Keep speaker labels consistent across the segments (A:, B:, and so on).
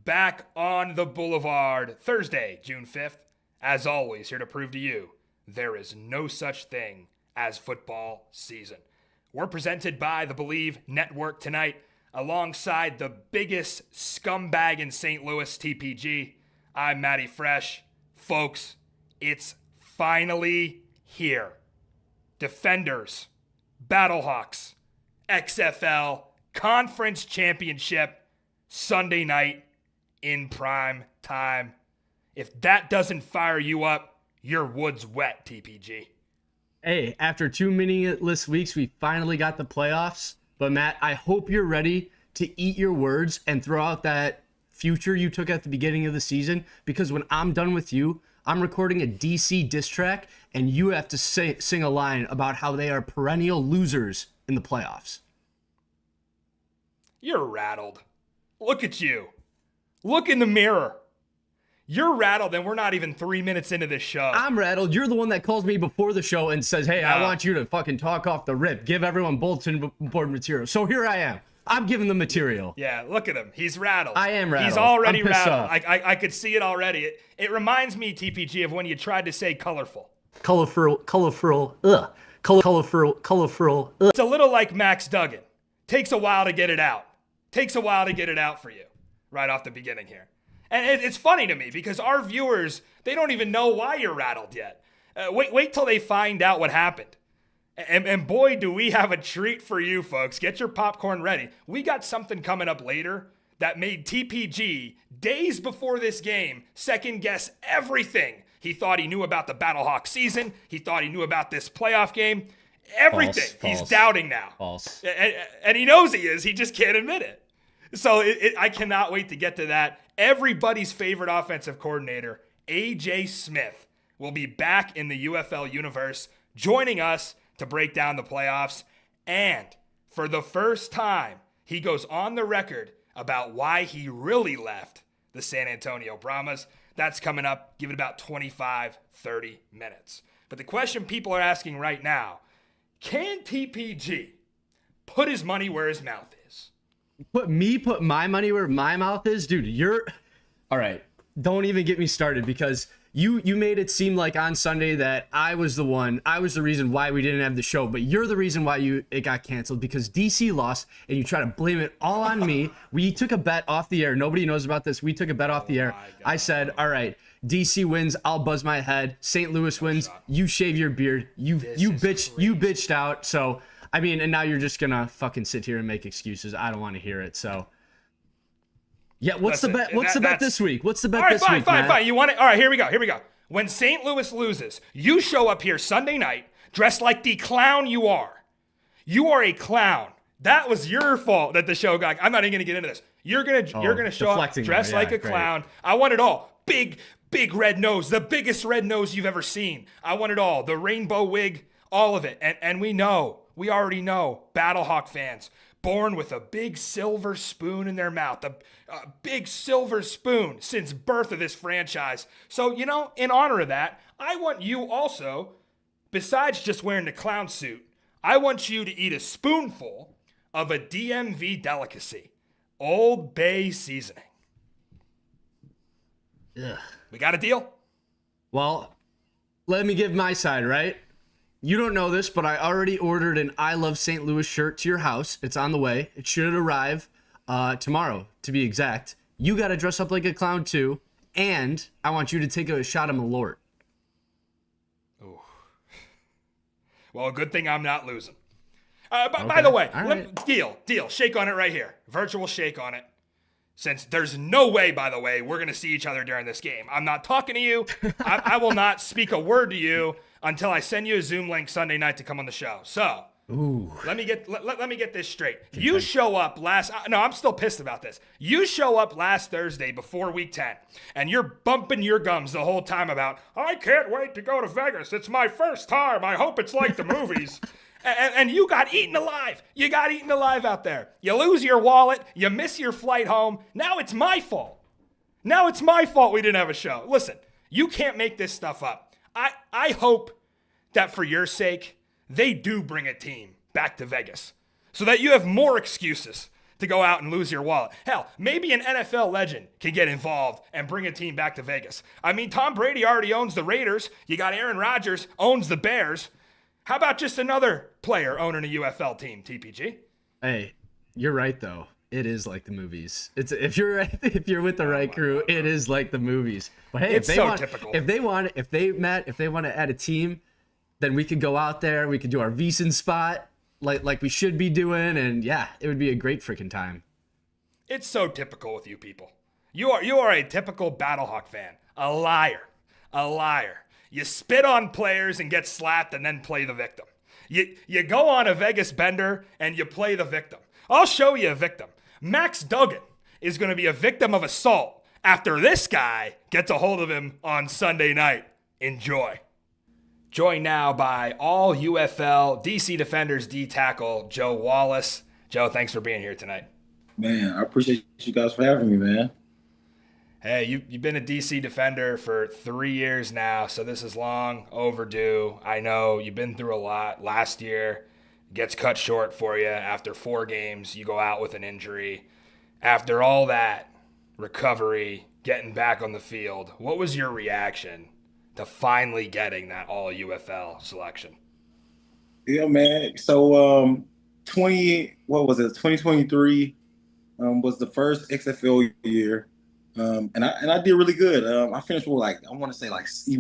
A: back on the Boulevard, Thursday, June 5th. As always, here to prove to you, there is no such thing as football season. We're presented by the Believe Network tonight, alongside the biggest scumbag in St. Louis, TPG. I'm Matty Fresh. Folks, it's finally here. Defenders, Battlehawks, XFL, Conference Championship, Sunday night in prime time. If that doesn't fire you up, your wood's wet, TPG.
B: Hey, after 2 meaningless weeks, we finally got the playoffs. But Matt, I hope you're ready to eat your words and throw out that future you took at the beginning of the season. Because when I'm done with you, I'm recording a DC diss track, and you have to sing a line about how they are perennial losers in the playoffs.
A: You're rattled. Look at you. Look in the mirror. You're rattled, and we're not even 3 minutes into this show.
B: I'm rattled. You're the one that calls me before the show and says, hey, I want you to fucking talk off the rip. Give everyone bulletin board material. So here I am. I'm giving the material.
A: Yeah, look at him. He's rattled.
B: I am rattled.
A: He's already
B: I'm pissed
A: rattled.
B: off.
A: I could see it already. It reminds me, TPG, of when you tried to say colorful.
B: Colorful.
A: It's a little like Max Duggan. Takes a while to get it out. Takes a while to get it out for you right off the beginning here. And it's funny to me because our viewers, they don't even know why you're rattled yet. Wait till they find out what happened. And boy, do we have a treat for you folks. Get your popcorn ready. We got something coming up later that made TPG, days before this game, second guess everything. He thought he knew about the BATTLEHAWKS season. He thought he knew about this playoff game. Everything.
B: False.
A: He's doubting now.
B: False.
A: And he knows he is. He just can't admit it. So I cannot wait to get to that. Everybody's favorite offensive coordinator, AJ Smith, will be back in the UFL Universe, joining us to break down the playoffs. And for the first time, he goes on the record about why he really left the San Antonio Brahmas. That's coming up. Give it about 25, 30 minutes. But the question people are asking right now, can TPG put his money where his mouth is?
B: Put my money where my mouth is? Dude, you're... All right, don't even get me started because you made it seem like on Sunday that I was the reason why we didn't have the show, but you're the reason why it got canceled because DC lost and you try to blame it all on me. We took a bet off the air. Nobody knows about this. We took a bet off the air. I said, all right, DC wins, I'll buzz my head. St. Louis wins, you shave your beard. You bitched out. So, I mean, and now you're just going to fucking sit here and make excuses. I don't want to hear it, so... Yeah, what's the bet? What's the bet this week? What's the bet this week?
A: All right, fine. You want it? All right, here we go. When St. Louis loses, you show up here Sunday night dressed like the clown you are. You are a clown. That was your fault that the show got. I'm not even going to get into this. You're gonna show up dressed like a clown. I want it all. Big red nose, the biggest red nose you've ever seen. I want it all. The rainbow wig, all of it. And we already know, Battlehawk fans, born with a big silver spoon in their mouth, a big silver spoon since birth of this franchise. So, in honor of that, I want you also, besides just wearing the clown suit, I want you to eat a spoonful of a DMV delicacy, Old Bay seasoning.
B: Ugh.
A: We got a deal?
B: Well, let me give my side, right? You don't know this, but I already ordered an I Love St. Louis shirt to your house. It's on the way. It should arrive tomorrow, to be exact. You got to dress up like a clown, too. And I want you to take a shot of Malort.
A: Ooh. Well, good thing I'm not losing. By the way, deal. Shake on it right here. Virtual shake on it. Since there's no way, by the way, we're going to see each other during this game. I'm not talking to you. I will not speak a word to you until I send you a Zoom link Sunday night to come on the show. So, let me get this straight. You show up I'm still pissed about this. You show up last Thursday before week 10, and you're bumping your gums the whole time about, I can't wait to go to Vegas. It's my first time. I hope it's like the movies. And you got eaten alive. You got eaten alive out there. You lose your wallet. You miss your flight home. Now it's my fault. We didn't have a show. Listen, you can't make this stuff up. I hope that for your sake, they do bring a team back to Vegas so that you have more excuses to go out and lose your wallet. Hell, maybe an NFL legend can get involved and bring a team back to Vegas. I mean, Tom Brady already owns the Raiders. You got Aaron Rodgers owns the Bears. How about just another player owning a UFL team, TPG?
B: Hey, you're right though. It is like the movies. It's if you're with the right crew, it is like the movies. But hey,
A: it's typical.
B: If they want to add a team, then we could go out there. We could do our VEASAN spot like we should be doing, and yeah, it would be a great freaking time.
A: It's so typical with you people. You are a typical Battlehawk fan. A liar. You spit on players and get slapped and then play the victim. You go on a Vegas bender and you play the victim. I'll show you a victim. Max Duggan is going to be a victim of assault after this guy gets a hold of him on Sunday night. Enjoy. Joined now by All-UFL DC Defenders D tackle Joe Wallace. Joe, thanks for being here tonight.
C: Man, I appreciate you guys for having me, man.
A: Hey, you've been a DC Defender for 3 years now, so this is long overdue. I know you've been through a lot. Last year gets cut short for you. After 4 games, you go out with an injury. After all that recovery, getting back on the field, what was your reaction to finally getting that All-UFL selection?
C: Yeah, man. So 2023 was the first XFL year. And I did really good. I finished with I want to say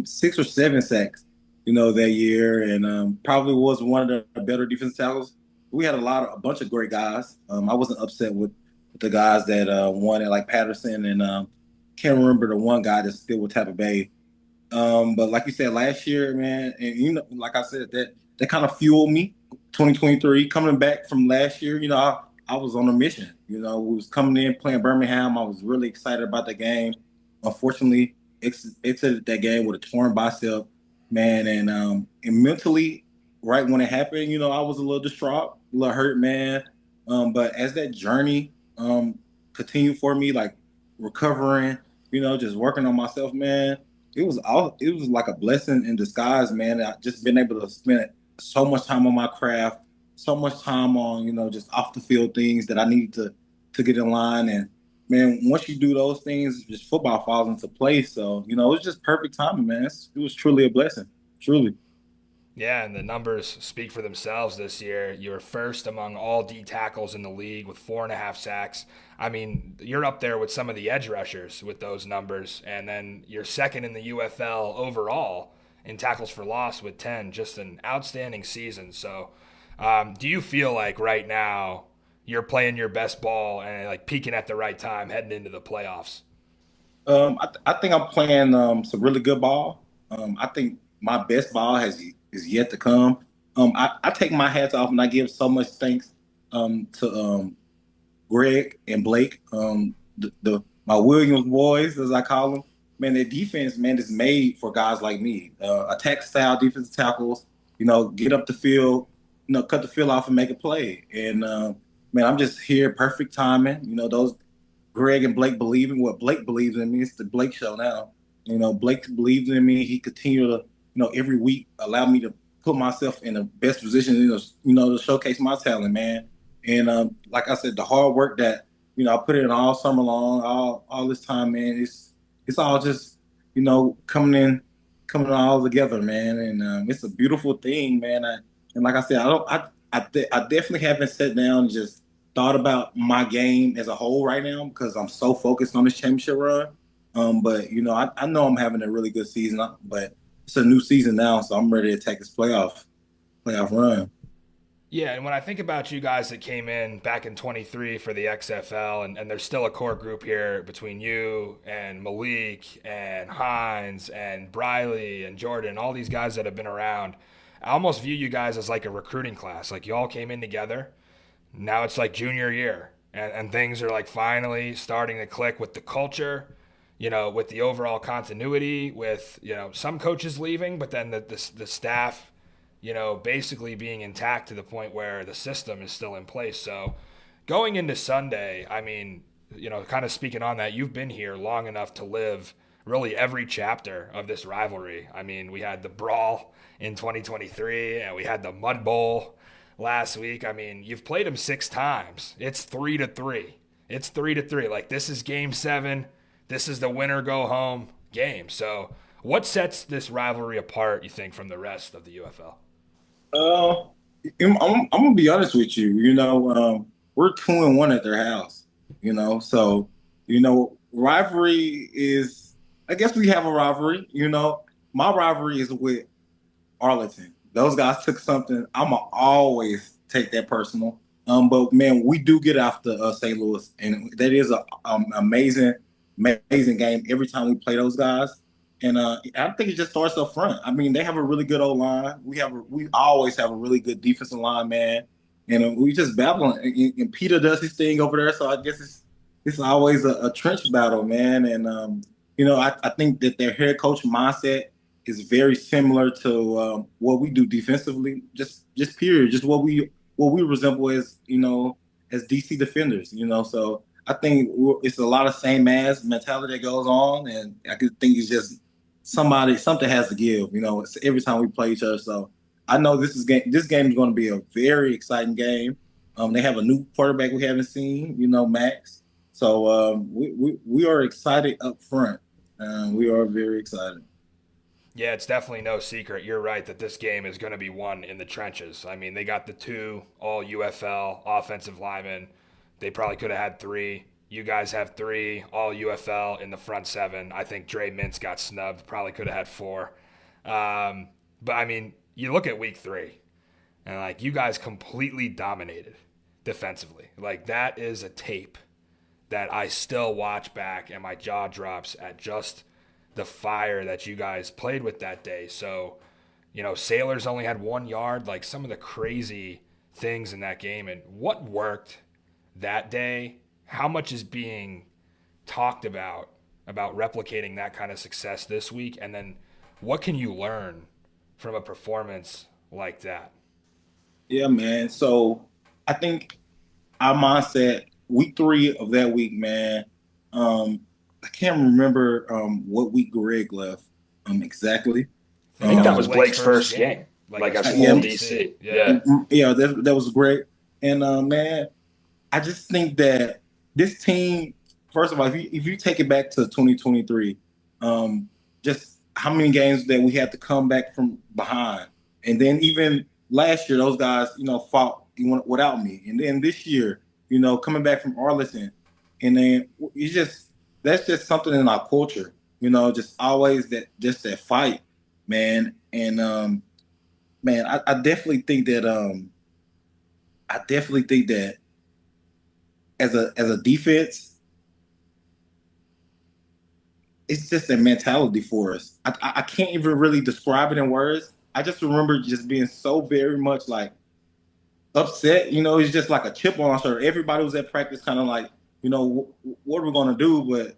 C: 6 or 7 sacks, that year, and probably was one of the better defensive tackles. We had a bunch of great guys. I wasn't upset with the guys that won it, like Patterson, and can't remember the one guy that's still with Tampa Bay. But like you said, last year, man, and like I said, that kind of fueled me. 2023, coming back from last year, I was on a mission. We was coming in playing Birmingham. I was really excited about the game. Unfortunately, exited that game with a torn bicep, man, and mentally, right when it happened, I was a little distraught, a little hurt, man. But as that journey continued for me, like recovering, just working on myself, man, it was like a blessing in disguise, man. I just been able to spend so much time on my craft, so much time on, just off the field things that I need to get in line. And man, once you do those things, just football falls into place. So, it was just perfect timing, man. It was truly a blessing. Truly.
A: Yeah, and the numbers speak for themselves this year. You were first among all D tackles in the league with 4.5 sacks. I mean, you're up there with some of the edge rushers with those numbers. And then you're second in the UFL overall in tackles for loss with 10. Just an outstanding season. So, do you feel like right now you're playing your best ball and peaking at the right time heading into the playoffs?
C: I think I'm playing some really good ball. I think my best ball is yet to come. I take my hats off and I give so much thanks to Greg and Blake, my Williams boys, as I call them. Man, their defense, man, is made for guys like me. Attack style defensive tackles, get up the field, cut the field off and make a play. And, man, I'm just here, perfect timing. Those Greg and Blake believe in what Blake believes in me. It's the Blake show now. Blake believes in me. He continued to, every week allow me to put myself in the best position, to showcase my talent, man. And like I said, the hard work that, I put in all summer long, all this time, man, it's all just, coming all together, man. And it's a beautiful thing, man. And like I said, I definitely haven't sat down and just thought about my game as a whole right now because I'm so focused on this championship run. But I know I'm having a really good season, but it's a new season now, so I'm ready to take this playoff run.
A: Yeah, and when I think about you guys that came in back in 23 for the XFL, and there's still a core group here between you and Malik and Hines and Briley and Jordan, all these guys that have been around, I almost view you guys as like a recruiting class. Like you all came in together. Now it's like junior year, and things are like finally starting to click with the culture, with the overall continuity, with, some coaches leaving, but then the staff, basically being intact to the point where the system is still in place. So going into Sunday, I mean, kind of speaking on that, you've been here long enough to live really every chapter of this rivalry. I mean, we had the brawl in 2023 and we had the Mud Bowl last week. I mean, you've played them 6 times. It's 3-3. It's 3-3. Like, this is game 7. This is the winner go home game. So what sets this rivalry apart, you think, from the rest of the UFL?
C: I'm gonna be honest with you. We're 2-1 at their house. So rivalry is. I guess we have a rivalry. My rivalry is with Arlington. Those guys took something. I'ma always take that personal. But man, we do get after St. Louis, and that is a amazing, amazing game every time we play those guys. And I think it just starts up front. I mean, they have a really good O line. We always have a really good defensive line, man. And we just battling. And Peter does his thing over there, so I guess it's always a trench battle, man. And I think that their head coach mindset is very similar to what we do defensively. Just period. Just what we resemble as as DC defenders. So I think it's a lot of same as mentality that goes on, and I could think it's just something has to give. It's every time we play each other. So I know this game is going to be a very exciting game. They have a new quarterback we haven't seen, Max. So we are excited up front. We are very excited.
A: Yeah, it's definitely no secret. You're right that this game is going to be won in the trenches. I mean, they got the 2 all UFL offensive linemen. They probably could have had 3. You guys have 3 all UFL in the front 7. I think Dre Mintz got snubbed. Probably could have had 4. But I mean, you look at week 3, and like you guys completely dominated defensively. Like that is a tape that I still watch back, and my jaw drops at just the fire that you guys played with that day. So, Sailors only had 1 yard, like some of the crazy things in that game. And what worked that day, how much is being talked about replicating that kind of success this week? And then what can you learn from a performance like that?
C: Yeah, man. So I think our mindset, week 3 of that week, man, I can't remember what week Greg left exactly.
D: I think that was Blake's first game. Like as full DC. Yeah.
C: Yeah, that was great. And man, I just think that this team, first of all, if you take it back to 2023, just how many games that we had to come back from behind. And then even last year, those guys, fought without me. And then this year, coming back from Arlington, and then that's just something in our culture, just always that fight, man. And man, I definitely think that as a defense, it's just a mentality for us. I can't even really describe it in words. I just remember just being so very much like upset. It's just like a chip on our shoulder. Everybody was at practice kind of like, what are we going to do? But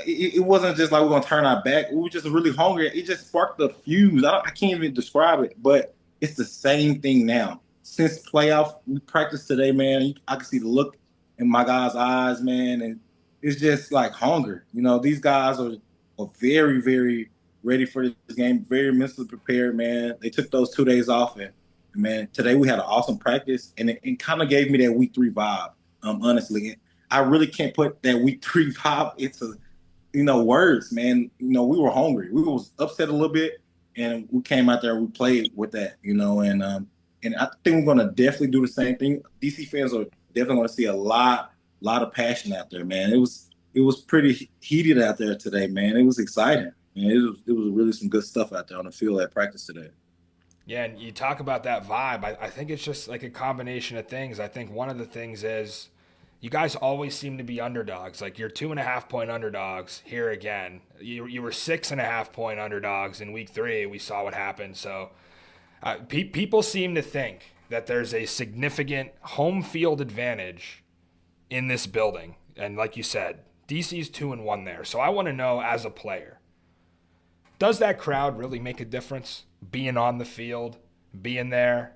C: it wasn't just like we're going to turn our back. We were just really hungry. It just sparked the fuse. I can't even describe it, but it's the same thing now. Since playoff, we practiced today, man. I can see the look in my guys' eyes, man. And it's just like hunger. These guys are very, very ready for this game, very mentally prepared, man. They took those 2 days off. And man, today we had an awesome practice. And it kind of gave me that week 3 vibe, honestly. I really can't put that week 3 vibe into, words, man. We were hungry. We was upset a little bit, and we came out there. We played with that, and I think we're gonna definitely do the same thing. DC fans are definitely gonna see a lot of passion out there, man. It was pretty heated out there today, man. It was exciting. It was really some good stuff out there on the field at practice today.
A: Yeah, and you talk about that vibe. I think it's just like a combination of things. I think one of the things is you guys always seem to be underdogs. Like you're 2.5-point underdogs here again. You were 6.5-point underdogs in week 3. We saw what happened. So people seem to think that there's a significant home field advantage in this building. And like you said, DC's 2-1 there. So I want to know, as a player, does that crowd really make a difference? Being on the field, being there,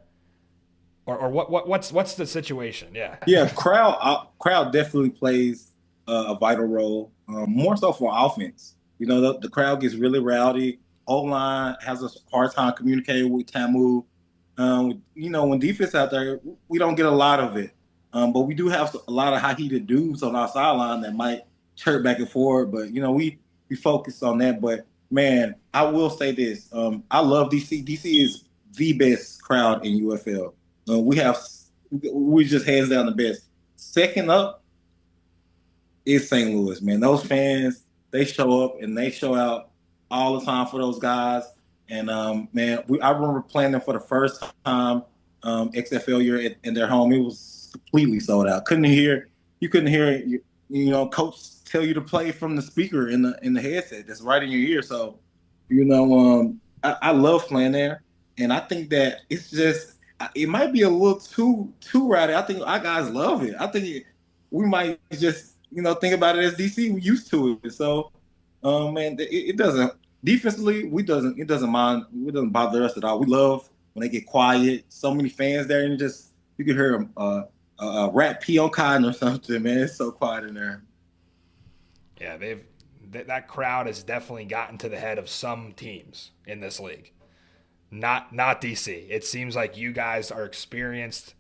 A: or what's the situation?
C: Yeah, crowd definitely plays a vital role, more so for offense. The crowd gets really rowdy. O-line has a hard time communicating with Tamu. When defense out there, we don't get a lot of it. But we do have a lot of high-heated dudes on our sideline that might chirp back and forth. But, we focus on that. But, man, I will say this. I love DC. DC is the best crowd in UFL. We just hands down the best. Second up is St. Louis, man. Those fans, they show up and they show out all the time for those guys. And, man, I remember playing them for the first time XFL year in their home. It was completely sold out. You couldn't hear coach tell you to play from the speaker in the headset that's right in your ear. So, I love playing there. And I think that it's just, it might be a little too rowdy. I think our guys love it. I think we might just, think about it as DC. We used to it. So, man, it doesn't. Defensively, it doesn't bother us at all. We love when they get quiet. So many fans there, and you can hear a rat pee on cotton or something. Man, it's so quiet in there.
A: Yeah, that crowd has definitely gotten to the head of some teams in this league. Not DC. It seems like you guys are experienced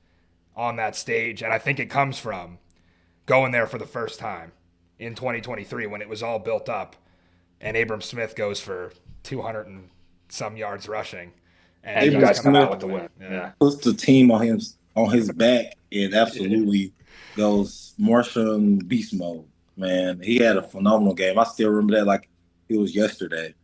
A: on that stage, and I think it comes from going there for the first time in 2023 when it was all built up. And Abram Smith goes for 200 and some yards rushing, and
D: you guys come out with the win. Yeah,
C: puts the team on his back and absolutely goes Martian beast mode. Man, he had a phenomenal game. I still remember that like it was yesterday.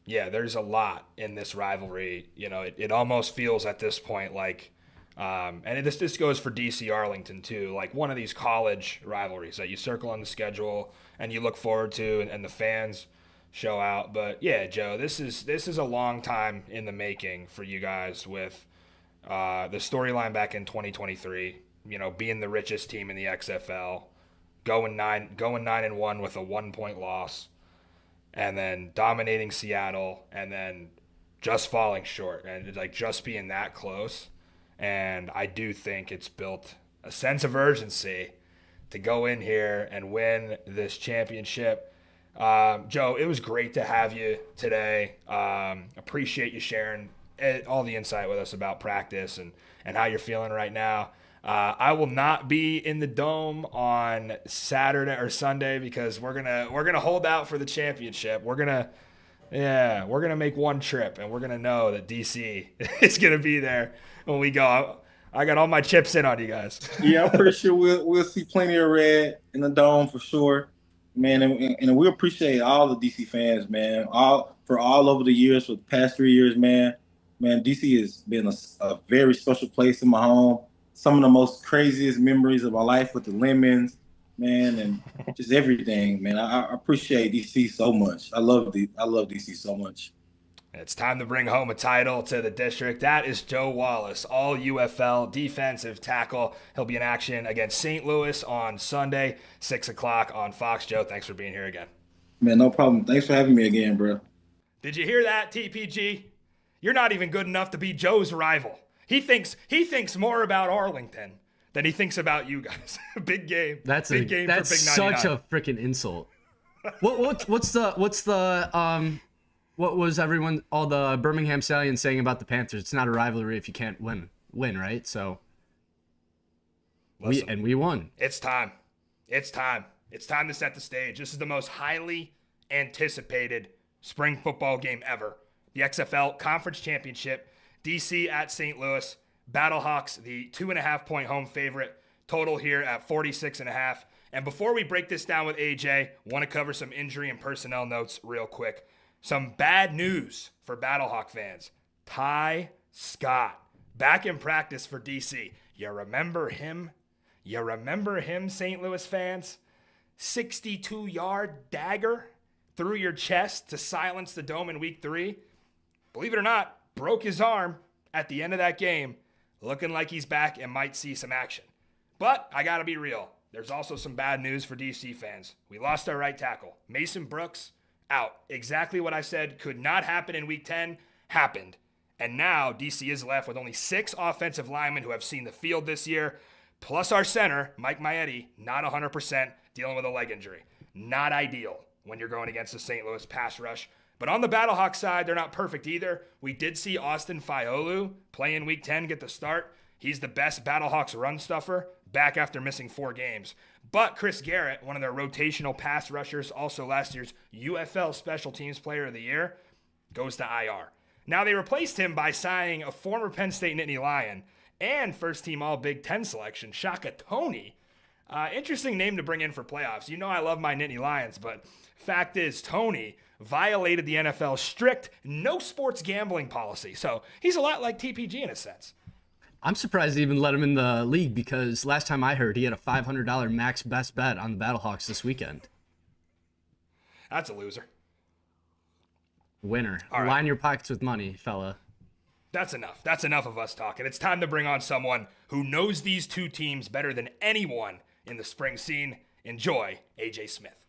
A: Yeah, there's a lot in this rivalry. It almost feels at this point like, and this goes for DC Arlington too, like one of these college rivalries that you circle on the schedule and you look forward to, and the fans show out. But yeah, Joe, this is a long time in the making for you guys with the storyline back in 2023. Being the richest team in the XFL, going 9-1 with a 1-point loss, and then dominating Seattle, and then just falling short, and like just being that close. And I do think it's built a sense of urgency to go in here and win this championship. Joe, it was great to have you today. Appreciate you sharing all the insight with us about practice and how you're feeling right now. I will not be in the Dome on Saturday or Sunday because we're gonna hold out for the championship. We're gonna make one trip, and we're gonna know that DC is gonna be there when we go. I got all my chips in on you guys.
C: Yeah, I'm pretty sure we'll see plenty of red in the Dome for sure, man. And we appreciate all the DC fans, man. All over the years, for the past 3 years, man. Man, DC has been a very special place in my home. Some of the most craziest memories of my life with the Lemons, man, and just everything, man. I appreciate DC so much. I love DC so much.
A: It's time to bring home a title to the district. That is Joe Wallace, all UFL defensive tackle. He'll be in action against St. Louis on Sunday, 6 o'clock on Fox. Joe, thanks for being here again.
C: Man, no problem. Thanks for having me again, bro.
A: Did you hear that, TPG? You're not even good enough to be Joe's rival. He thinks more about Arlington than he thinks about you guys. Big game.
B: That's
A: big game for Big 99.
B: Such a freaking insult. What was all the Birmingham Stallions saying about the Panthers? It's not a rivalry if you can't win, right? So we won.
A: It's time. It's time to set the stage. This is the most highly anticipated spring football game ever. The XFL Conference Championship, DC at St. Louis. BATTLEHAWKS, the 2.5-point home favorite. Total here at 46.5. And before we break this down with AJ, want to cover some injury and personnel notes real quick. Some bad news for BattleHawk fans. Ty Scott, back in practice for DC. You remember him? St. Louis fans? 62-yard dagger through your chest to silence the Dome in week 3. Believe it or not, broke his arm at the end of that game. Looking like he's back and might see some action. But I got to be real. There's also some bad news for DC fans. We lost our right tackle. Mason Brooks, out. Exactly what I said could not happen in week 10 happened. And now DC is left with only 6 offensive linemen who have seen the field this year, plus our center, Mike Maietti, not 100%, dealing with a leg injury. Not ideal when you're going against the St. Louis pass rush. But on the Battlehawks side, they're not perfect either. We did see Austin Fiolu play in Week 10, get the start. He's the best Battlehawks run stuffer, back after missing 4 games. But Chris Garrett, one of their rotational pass rushers, also last year's UFL Special Teams Player of the Year, goes to IR. Now they replaced him by signing a former Penn State Nittany Lion and first-team All-Big Ten selection, Shaka Toney. Interesting name to bring in for playoffs. You know I love my Nittany Lions, but fact is Toney violated the NFL's strict no sports gambling policy. So he's a lot like TPG in a sense.
B: I'm surprised they even let him in the league because last time I heard he had a $500 max best bet on the Battlehawks this weekend.
A: That's a loser.
B: Winner.
A: All right.
B: Line your pockets with money, fella.
A: That's enough. That's enough of us talking. It's time to bring on someone who knows these two teams better than anyone in the spring scene. Enjoy AJ Smith.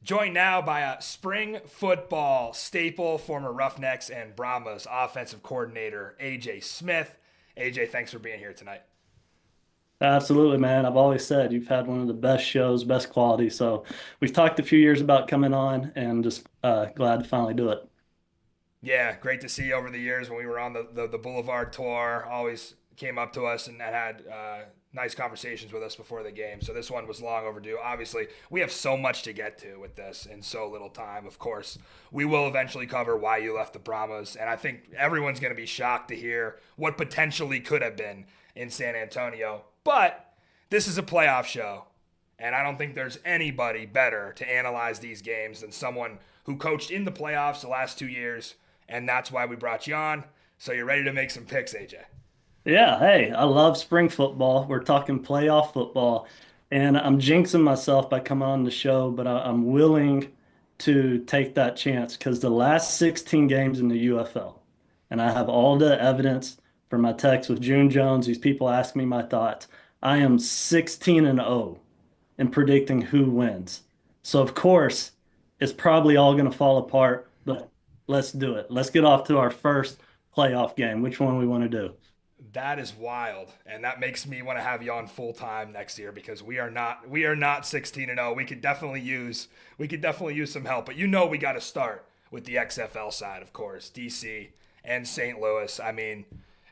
A: Joined now by a spring football staple, former Roughnecks and Brahmas offensive coordinator, AJ Smith. AJ, thanks for being here tonight.
E: Absolutely, man. I've always said you've had one of the best shows, best quality. So we've talked a few years about coming on and just glad to finally do it.
A: Yeah, great to see you over the years when we were on the Boulevard tour. Always came up to us and had nice conversations with us before the game. So this one was long overdue. Obviously, we have so much to get to with this in so little time. Of course, we will eventually cover why you left the Brahmas. And I think everyone's going to be shocked to hear what potentially could have been in San Antonio. But this is a playoff show. And I don't think there's anybody better to analyze these games than someone who coached in the playoffs the last 2 years. And that's why we brought you on. So you're ready to make some picks, AJ.
E: Yeah, hey, I love spring football. We're talking playoff football. And I'm jinxing myself by coming on the show, but I'm willing to take that chance because the last 16 games in the UFL, and I have all the evidence from my text with June Jones, these people ask me my thoughts. I am 16-0 in predicting who wins. So, of course, it's probably all going to fall apart, but let's do it. Let's get off to our first playoff game. Which one we want to do?
A: That is wild, and that makes me want to have you on full time next year because we are not 16-0. We could definitely use some help, but we got to start with the XFL side, of course, DC and St. Louis. I mean,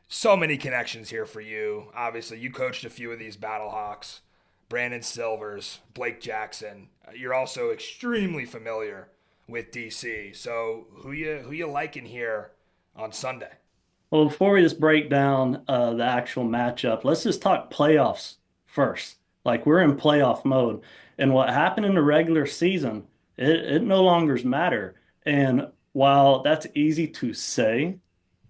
A: so many connections here for you. Obviously, you coached a few of these Battlehawks, Brandon Silvers, Blake Jackson. You're also extremely familiar with DC. So who you liking here on Sunday?
E: Well, before we just break down the actual matchup, let's just talk playoffs first. Like we're in playoff mode. And what happened in the regular season, it no longer matters. And while that's easy to say,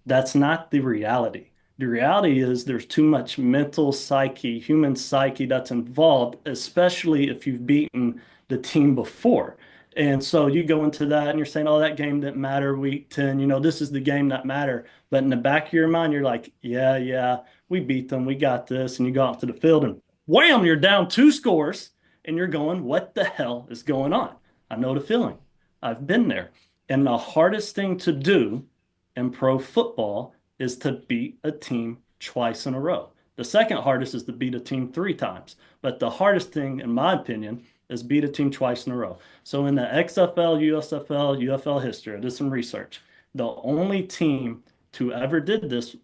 E: that's not the reality. The reality is there's too much mental psyche, human psyche that's involved, especially if you've beaten the team before. And so you go into that and you're saying, oh, that game didn't matter week 10. This is the game that matter. But in the back of your mind, you're like, yeah, we beat them. We got this. And you go out to the field and wham, you're down 2 scores. And you're going, what the hell is going on? I know the feeling. I've been there. And the hardest thing to do in pro football is to beat a team twice in a row. The second hardest is to beat a team 3 times. But the hardest thing, in my opinion, is beat a team twice in a row. So in the XFL, USFL, UFL history, I did some research. The only team to ever did this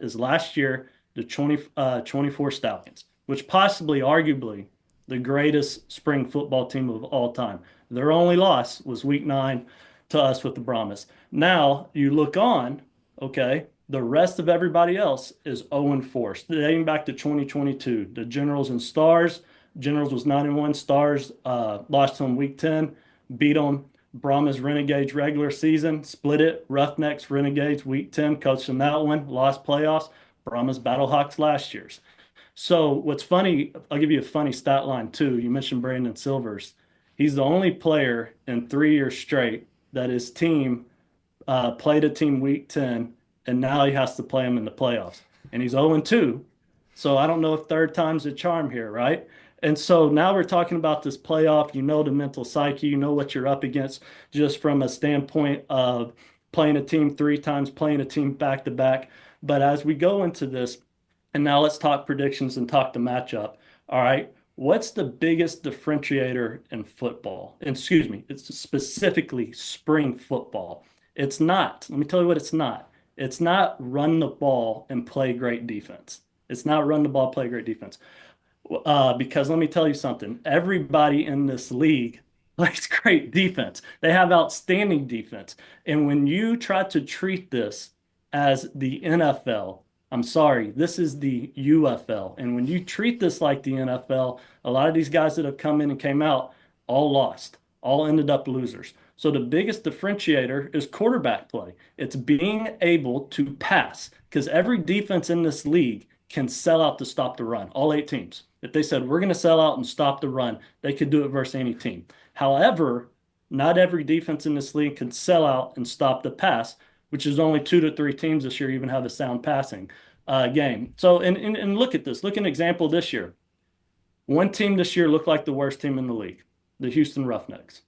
E: is last year, the 24 Stallions, which possibly, arguably, the greatest spring football team of all time. Their only loss was week 9 to us with the Brahmas. Now you look on, okay, the rest of everybody else is 0-4, dating back to 2022. The Generals and Stars. Generals was 9-1. Stars lost to them week 10, beat them. Brahmas Renegades regular season, split it. Roughnecks Renegades week 10, coached in that one, lost playoffs. Brahmas Battlehawks last year's. So what's funny, I'll give you a funny stat line too. You mentioned Brandon Silvers. He's the only player in 3 years straight that his team played a team week 10, and now he has to play them in the playoffs. And he's 0-2. So I don't know if third time's a charm here, right? And so now we're talking about this playoff. The mental psyche, what you're up against just from a standpoint of playing a team 3 times, playing a team back-to-back. But as we go into this, and now let's talk predictions and talk the matchup. All right, What's the biggest differentiator in football? Excuse me, it's specifically spring football. It's not. Let me tell you what it's not. It's not run the ball and play great defense. It's not run the ball, play great defense. Because let me tell you something. Everybody in this league plays great defense. They have outstanding defense. And when you try to treat this as the NFL, I'm sorry, this is the UFL. And when you treat this like the NFL, a lot of these guys that have come in and came out all lost, all ended up losers. So the biggest differentiator is quarterback play. It's being able to pass because every defense in this league can sell out to stop the run, all 8 teams. If they said, we're going to sell out and stop the run, they could do it versus any team. However, not every defense in this league can sell out and stop the pass, which is only 2 to 3 teams this year even have a sound passing game. So, and look at this. Look at an example this year. One team this year looked like the worst team in the league, the Houston Roughnecks.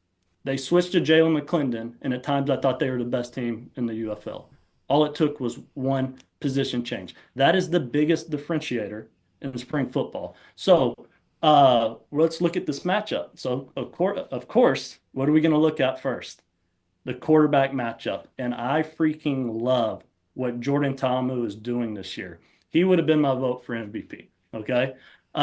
E: They switched to Jalen McClendon, and at times I thought they were the best team in the UFL. All it took was one position change. That is the biggest differentiator in spring football. So let's look at this matchup. So of course, what are we going to look at first? The quarterback matchup. And I freaking love what Jordan Ta'amu is doing this year. He would have been my vote for MVP. Okay.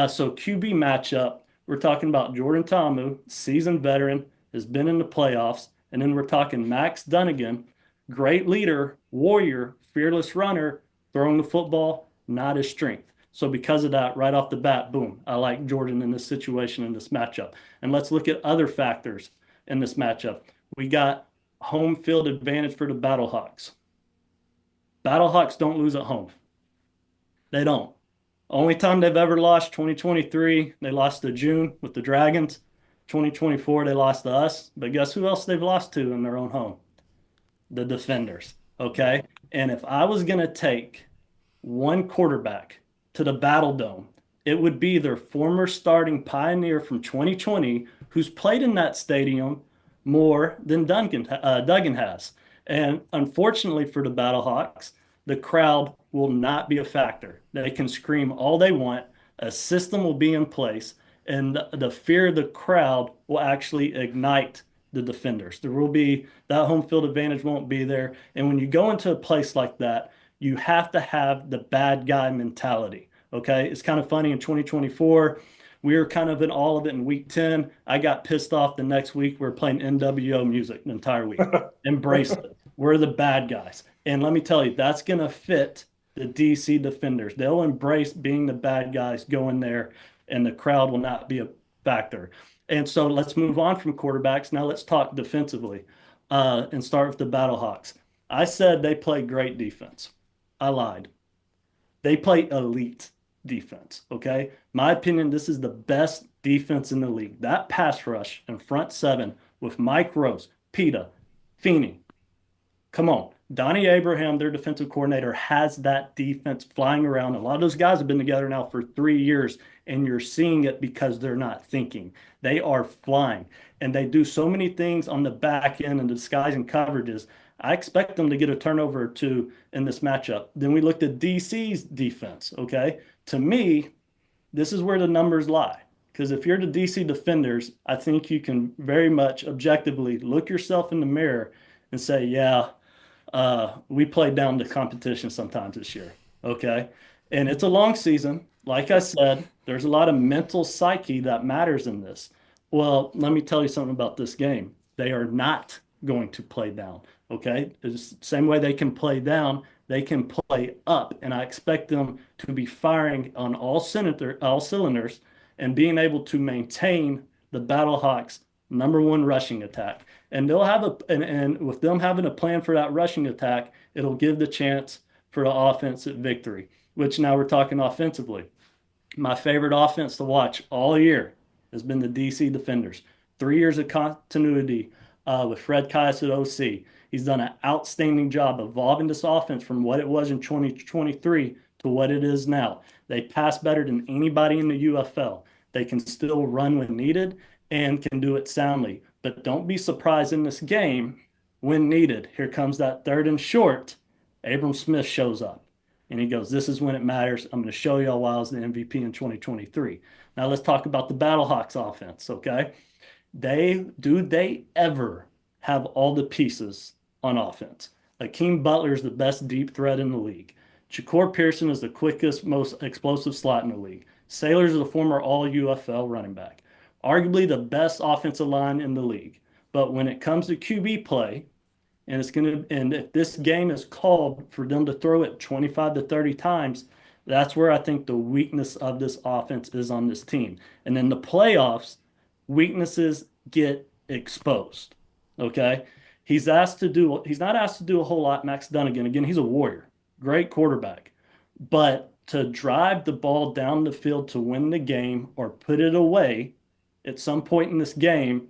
E: So QB matchup, we're talking about Jordan Ta'amu, seasoned veteran, has been in the playoffs. And then we're talking Max Dunnigan, great leader, warrior, fearless runner, throwing the football, not his strength. So because of that, right off the bat, boom, I like Jordan in this situation, in this matchup. And let's look at other factors in this matchup. We got home field advantage for the BattleHawks. BattleHawks don't lose at home. They don't. Only time they've ever lost, 2023, they lost to June with the Dragons. 2024, they lost to us. But guess who else they've lost to in their own home? The Defenders. Okay. And if I was going to take one quarterback to the Battle Dome, it would be their former starting Pioneer from 2020, who's played in that stadium more than Duggan has. And unfortunately for the BattleHawks, the crowd will not be a factor. They can scream all they want. A system will be in place, and the fear of the crowd will actually ignite the Defenders. There will be that home field advantage won't be there. And when you go into a place like that, you have to have the bad guy mentality. Okay. It's kind of funny in 2024, we were kind of in all of it in week 10. I got pissed off the next week. We were playing NWO music the entire week. Embrace it. We're the bad guys. And let me tell you, that's going to fit the DC Defenders. They'll embrace being the bad guys, going there, and the crowd will not be a factor. And so let's move on from quarterbacks. Now let's talk defensively and start with the BattleHawks. I said they play great defense. I lied. They play elite defense, okay? My opinion, this is the best defense in the league. That pass rush and front seven with Mike Rose, Pita, Feeney. Come on. Donnie Abraham, their defensive coordinator, has that defense flying around. A lot of those guys have been together now for 3 years, and you're seeing it because they're not thinking. They are flying, and they do so many things on the back end and disguising coverages. I expect them to get a turnover or two in this matchup. Then we looked at DC's defense, okay? To me, this is where the numbers lie. Because if you're the DC Defenders, I think you can very much objectively look yourself in the mirror and say, yeah, we played down the competition sometimes this year, okay? And it's a long season. Like I said, there's a lot of mental psyche that matters in this. Well, let me tell you something about this game. They are not going to play down, okay? It's the same way they can play down, they can play up, and I expect them to be firing on all cylinders and being able to maintain the BattleHawks' #1 rushing attack. And they'll have and with them having a plan for that rushing attack, it'll give the chance for the offensive victory, which now we're talking offensively. My favorite offense to watch all year has been the DC Defenders. 3 years of continuity with Fred Kais at OC. He's done an outstanding job evolving this offense from what it was in 2023 to what it is now. They pass better than anybody in the UFL. They can still run when needed and can do it soundly. But don't be surprised in this game when needed. Here comes that 3rd and short. Abram Smith shows up and he goes, this is when it matters. I'm going to show y'all why I was the MVP in 2023. Now let's talk about the Battlehawks offense, okay? They ever have all the pieces on offense? Akeem Butler is the best deep threat in the league. Shakur Pearson is the quickest, most explosive slot in the league. Sailors is a former All-UFL running back. Arguably the best offensive line in the league. But when it comes to QB play, and if this game is called for them to throw it 25 to 30 times, that's where I think the weakness of this offense is on this team. And in the playoffs, weaknesses get exposed. Okay. He's not asked to do a whole lot. Max Dunnigan, again, he's a warrior, great quarterback. But to drive the ball down the field to win the game or put it away at some point in this game,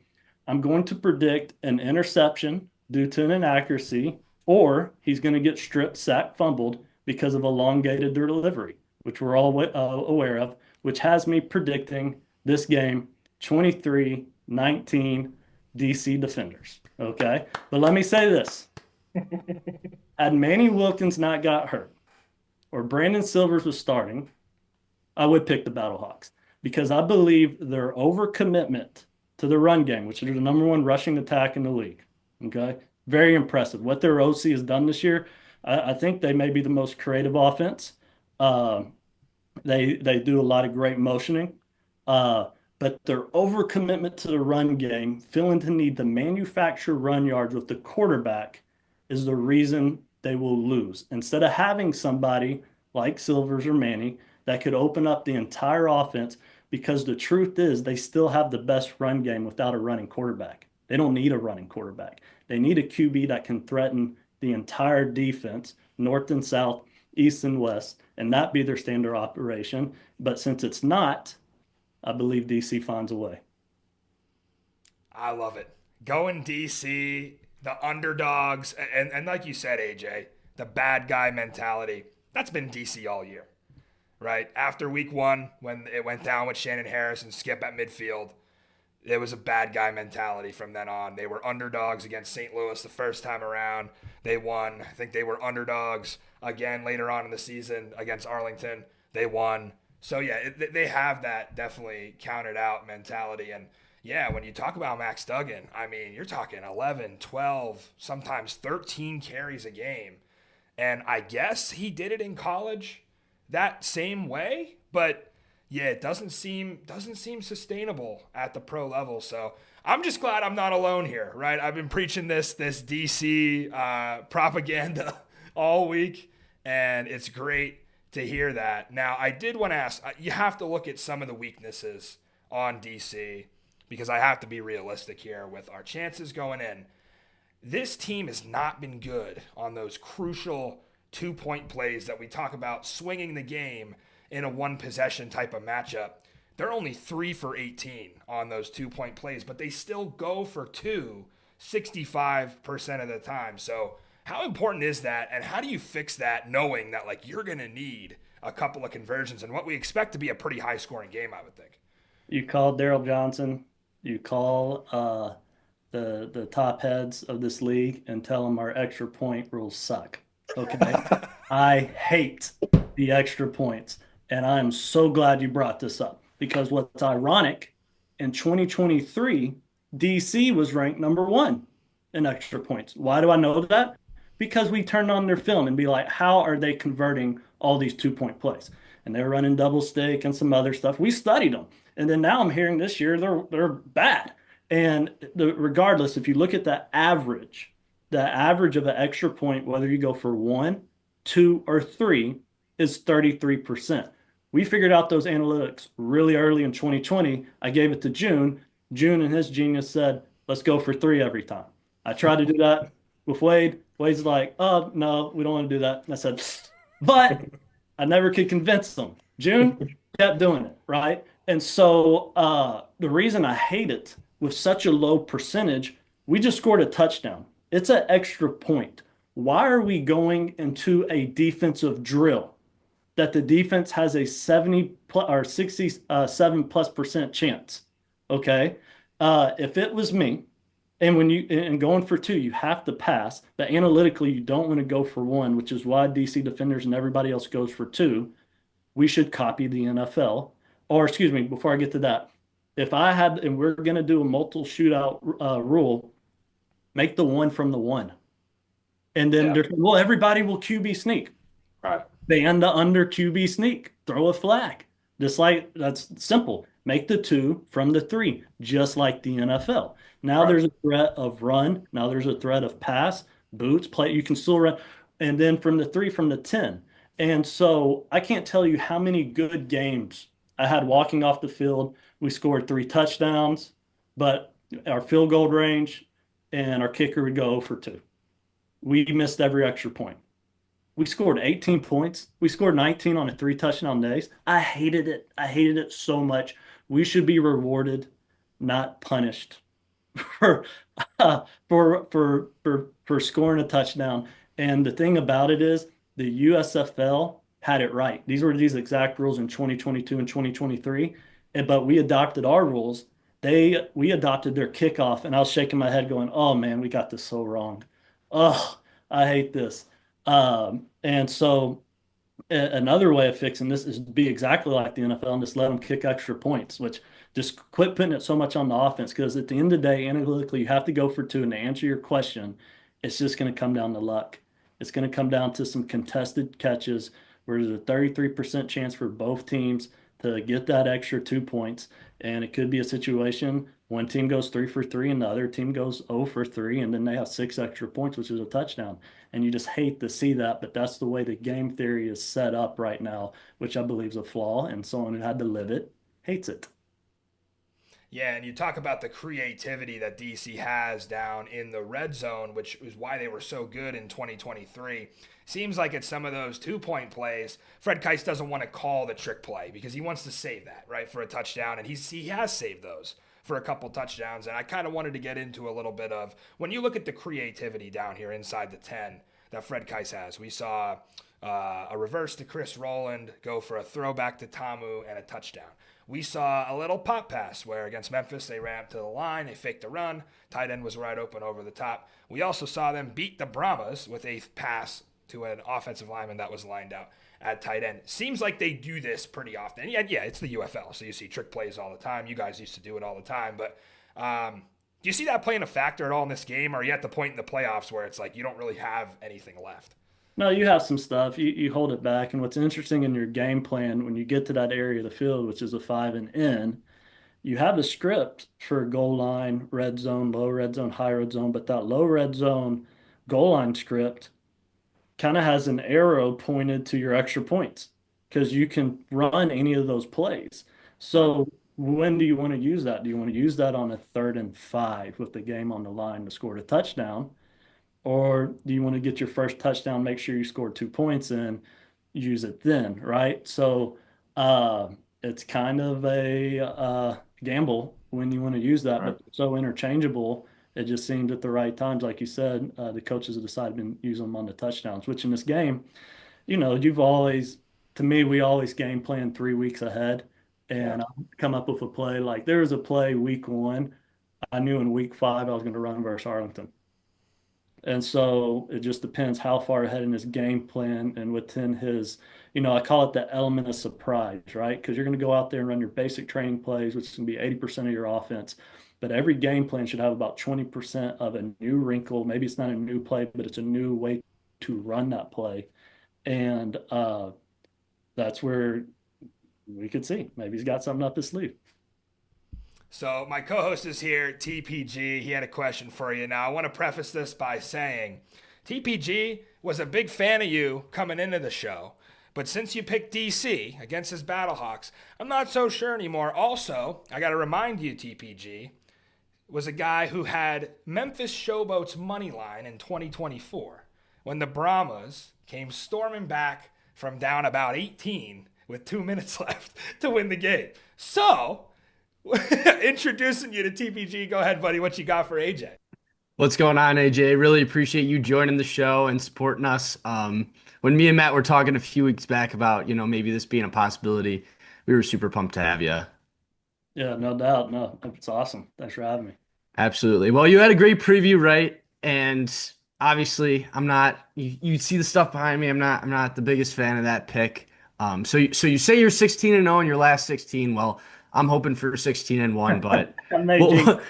E: I'm going to predict an interception due to an inaccuracy, or he's going to get stripped, sacked, fumbled because of elongated delivery, which we're all aware of, which has me predicting this game 23-19 DC Defenders. Okay. But let me say this. Had Manny Wilkins not got hurt or Brandon Silvers was starting, I would pick the Battlehawks because I believe their overcommitment to the run game, which is the number one rushing attack in the league. Okay. Very impressive. What their OC has done this year, I think they may be the most creative offense. They do a lot of great motioning. But their overcommitment to the run game, feeling to need to manufacture run yards with the quarterback is the reason they will lose. Instead of having somebody like Silvers or Manny that could open up the entire offense, because the truth is they still have the best run game without a running quarterback. They don't need a running quarterback. They need a QB that can threaten the entire defense, north and south, east and west, and that be their standard operation. But since it's not, I believe DC finds a way.
A: I love it. Going DC, the underdogs, and like you said, AJ, the bad guy mentality. That's been DC all year, right? After week 1, when it went down with Shannon Harris and Skip at midfield, it was a bad guy mentality from then on. They were underdogs against St. Louis the first time around. They won. I think they were underdogs again later on in the season against Arlington. They won. So, yeah, they have that definitely counted out mentality. And, yeah, when you talk about Max Duggan, I mean, you're talking 11, 12, sometimes 13 carries a game. And I guess he did it in college that same way, but yeah, it doesn't seem sustainable at the pro level. So I'm just glad I'm not alone here, right? I've been preaching this DC propaganda all week, and it's great to hear that. Now, I did want to ask, you have to look at some of the weaknesses on DC because I have to be realistic here with our chances going in. This team has not been good on those crucial 2-point plays that we talk about swinging the game in a one-possession type of matchup. They're only 3 for 18 on those 2-point plays, but they still go for 2 65% of the time. So how important is that, and how do you fix that knowing that like you're going to need a couple of conversions and what we expect to be a pretty high-scoring game, I would think?
E: You call Daryl Johnson, you call the top heads of this league and tell them our extra point rules suck. Okay. I hate the extra points. And I'm so glad you brought this up because what's ironic, in 2023, DC was ranked number 1 in extra points. Why do I know that? Because we turned on their film and be like, how are they converting all these 2-point plays? And they're running double stick and some other stuff. We studied them. And then now I'm hearing this year they're bad. And regardless, if you look at the average of an extra point, whether you go for 1, 2, or 3, is 33%. We figured out those analytics really early in 2020. I gave it to June. June and his genius said, let's go for 3 every time. I tried to do that with Wade. Wade's like, oh, no, we don't want to do that. And I said, but I never could convince them. June kept doing it, right? And so the reason I hate it with such a low percentage, we just scored a touchdown. It's an extra point. Why are we going into a defensive drill that the defense has a 67+% chance? Okay. If it was me, and going for 2, you have to pass, but analytically you don't want to go for 1, which is why DC Defenders and everybody else goes for 2. We should copy the NFL. or excuse me, before I get to that, if I had, and we're going to do a multiple shootout rule, make the one from the one. And then, well, everybody will QB sneak.
D: Right.
E: Ban the under QB sneak. Throw a flag. Just like that's simple. Make the 2 from the 3, just like the NFL. Now there's a threat of run. Now there's a threat of pass, boots, play. You can still run. And then from the 3, from the 10. And so I can't tell you how many good games I had walking off the field. We scored 3 touchdowns, but our field goal range and our kicker would go 0 for 2. We missed every extra point. We scored 18 points. We scored 19 on a 3 touchdown days. I hated it. I hated it so much. We should be rewarded, not punished for scoring a touchdown. And the thing about it is the USFL had it right. These were these exact rules in 2022 and 2023, but we adopted our rules. We adopted their kickoff, and I was shaking my head going, oh man, we got this so wrong. Oh, I hate this. And so another way of fixing this is be exactly like the NFL and just let them kick extra points, which just quit putting it so much on the offense. Because at the end of the day, analytically, you have to go for 2. And to answer your question, it's just going to come down to luck. It's going to come down to some contested catches where there's a 33% chance for both teams to get that extra 2 points. And it could be a situation one team goes 3 for 3 and the other team goes 0 for 3, and then they have 6 extra points, which is a touchdown. And you just hate to see that, but that's the way the game theory is set up right now, which I believe is a flaw, and someone who had to live it hates it.
A: Yeah, and you talk about the creativity that DC has down in the red zone, which is why they were so good in 2023. Seems like it's some of those 2-point plays. Fred Keist doesn't want to call the trick play because he wants to save that, right, for a touchdown, and he has saved those for a couple touchdowns. And I kind of wanted to get into a little bit of, when you look at the creativity down here inside the 10 that Fred Keist has, we saw a reverse to Chris Rowland go for a throwback to Tamu and a touchdown. We saw a little pop pass where against Memphis, they ran up to the line, they faked a run, tight end was right open over the top. We also saw them beat the Brahmas with a pass to an offensive lineman that was lined out at tight end. Seems like they do this pretty often. Yeah, it's the UFL, so you see trick plays all the time. You guys used to do it all the time. But do you see that playing a factor at all in this game? Or are you at the point in the playoffs where it's like you don't really have anything left?
E: No, you have some stuff. You hold it back. And what's interesting in your game plan, when you get to that area of the field, which is a 5 and in, you have a script for goal line, red zone, low red zone, high red zone. But that low red zone goal line script kind of has an arrow pointed to your extra points because you can run any of those plays. So when do you want to use that? Do you want to use that on a 3rd and 5 with the game on the line to score a touchdown? Or do you want to get your first touchdown, make sure you score 2 points and use it then, right? So it's kind of a gamble when you want to use that, but so interchangeable. It just seemed at the right times, like you said, the coaches have decided to use them on the touchdowns, which in this game, you've always, to me, we always game plan 3 weeks ahead and come up with a play. Like there was a play week 1. I knew in week 5 I was going to run versus Arlington. And so it just depends how far ahead in his game plan and within his, I call it the element of surprise, right? Because you're going to go out there and run your basic training plays, which is going to be 80% of your offense. But every game plan should have about 20% of a new wrinkle. Maybe it's not a new play, but it's a new way to run that play. And that's where we could see. Maybe he's got something up his sleeve.
A: So my co-host is here, TPG. He had a question for you. Now, I want to preface this by saying TPG was a big fan of you coming into the show. But since you picked DC against his Battlehawks, I'm not so sure anymore. Also, I got to remind you, TPG was a guy who had Memphis Showboat's money line in 2024 when the Brahmas came storming back from down about 18 with 2 minutes left to win the game. So, introducing you to TPG. Go ahead, buddy. What you got for AJ?
B: What's going on, AJ? Really appreciate you joining the show and supporting us. When me and Matt were talking a few weeks back about, maybe this being a possibility, we were super pumped to have you.
E: Yeah, no doubt. No, it's awesome. Thanks for having me.
B: Absolutely. Well, you had a great preview, right? And obviously, I'm not. You see the stuff behind me. I'm not the biggest fan of that pick. So you say you're 16-0 in your last 16. Well, I'm hoping for 16-1, but
E: I may jinx.
B: well,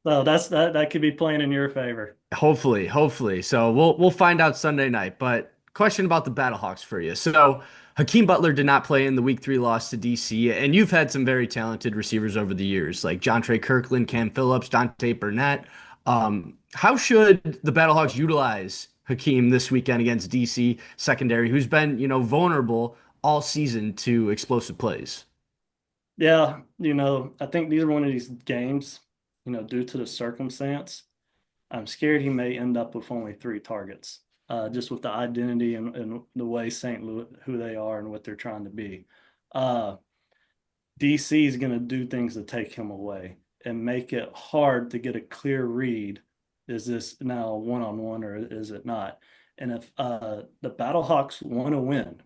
E: So that could be playing in your favor.
B: hopefully. So we'll find out Sunday night. But question about the Battlehawks for you. So Hakeem Butler did not play in the Week 3 loss to DC, and you've had some very talented receivers over the years, like John Trey Kirkland, Cam Phillips, Dante Burnett. How should the Battlehawks utilize Hakeem this weekend against DC secondary, who's been, vulnerable all season to explosive plays?
E: Yeah, I think these are one of these games, due to the circumstance. I'm scared he may end up with only 3 targets, just with the identity and the way St. Louis, who they are and what they're trying to be. DC is going to do things to take him away and make it hard to get a clear read. Is this now one-on-one or is it not? And if the Battlehawks want to win,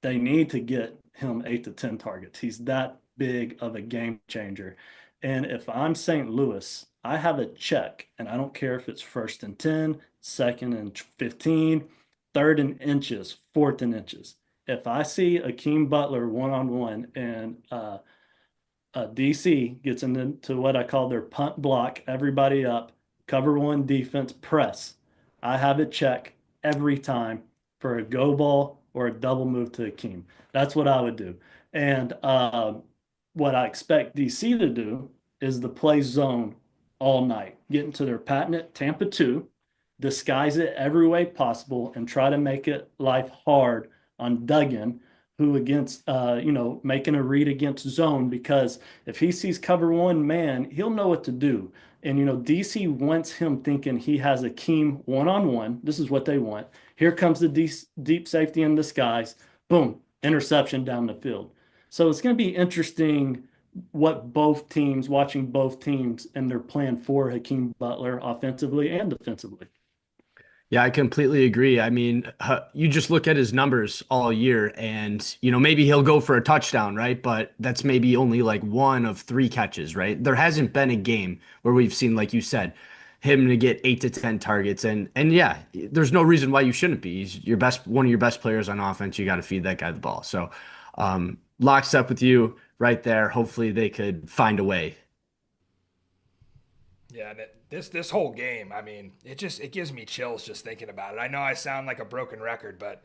E: they need to get him 8 to 10 targets. He's that big of a game changer. And if I'm St. Louis, I have a check, and I don't care if it's 1st and 10, 2nd and 15, 3rd and inches, 4th and inches. If I see Akeem Butler one-on-one and DC gets into what I call their punt block, everybody up, cover one defense, press, I have a check every time for a go ball or a double move to Akeem. That's what I would do. And what I expect DC to do is the play zone all night, get into their patented Tampa 2, disguise it every way possible, and try to make it life hard on Duggan, who against, making a read against zone, because if he sees cover one man, he'll know what to do. And, DC wants him thinking he has Akeem one-on-one. This is what they want. Here comes the deep safety in disguise. Boom, interception down the field. So it's going to be interesting watching both teams and their plan for Hakeem Butler offensively and defensively.
B: Yeah, I completely agree. I mean, you just look at his numbers all year and, maybe he'll go for a touchdown, right? But that's maybe only like 1 of 3 catches, right? There hasn't been a game where we've seen, like you said, him to get 8 to 10 targets. And yeah, there's no reason why you shouldn't be. He's one of your best players on offense. You got to feed that guy the ball. So, lockstep with you right there. Hopefully they could find a way.
A: Yeah, this whole game, I mean, it gives me chills just thinking about it. I know I sound like a broken record, but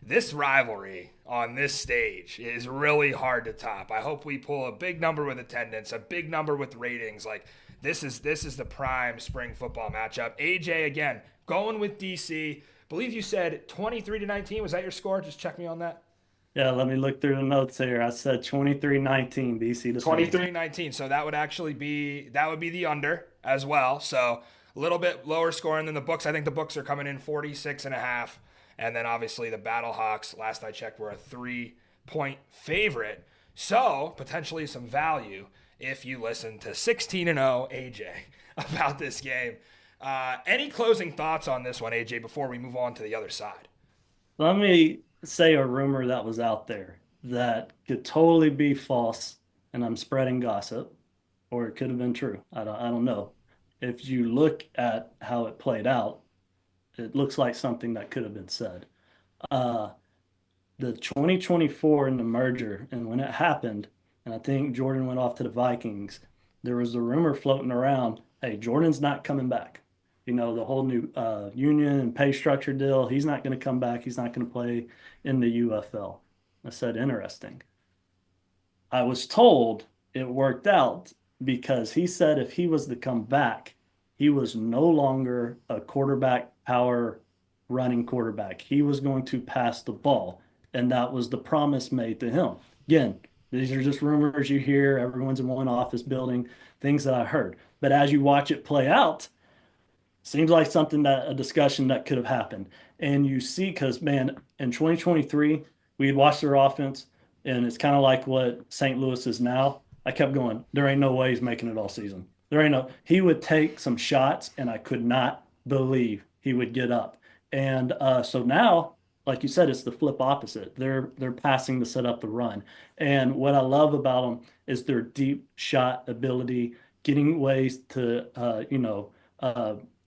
A: this rivalry on this stage is really hard to top. I hope we pull a big number with attendance, a big number with ratings. Like this is the prime spring football matchup. AJ again going with DC. Believe you said 23-19. Was that your score? Just check me on that.
E: Yeah, let me look through the notes here. I said 23-19 DC to
A: 23-19. So that would be the under as well. So a little bit lower scoring than the books. I think the books are coming in 46.5. And then obviously the Battlehawks, last I checked, were a 3-point favorite. So potentially some value if you listen to 16-0 AJ about this game. Any closing thoughts on this one, AJ, before we move on to the other side?
E: Let me say a rumor that was out there that could totally be false, and I'm spreading gossip, or it could have been true. I don't know. If you look at how it played out, it looks like something that could have been said. The 2024 in the merger, and when it happened, and I think Jordan went off to the Vikings, there was a rumor floating around, hey, Jordan's not coming back. The whole new union and pay structure deal, he's not going to come back. He's not going to play in the UFL. I said, interesting. I was told it worked out because he said if he was to come back, he was no longer a quarterback power running quarterback. He was going to pass the ball. And that was the promise made to him. Again, these are just rumors you hear. Everyone's in one office building, things that I heard. But as you watch it play out, seems like a discussion that could have happened. And you see, because, man, in 2023, we watched their offense, and it's kind of like what St. Louis is now. I kept going, there ain't no way he's making it all season. He would take some shots, and I could not believe he would get up. And so now, like you said, it's the flip opposite. They're passing to set up the run. And what I love about them is their deep shot ability, getting ways to,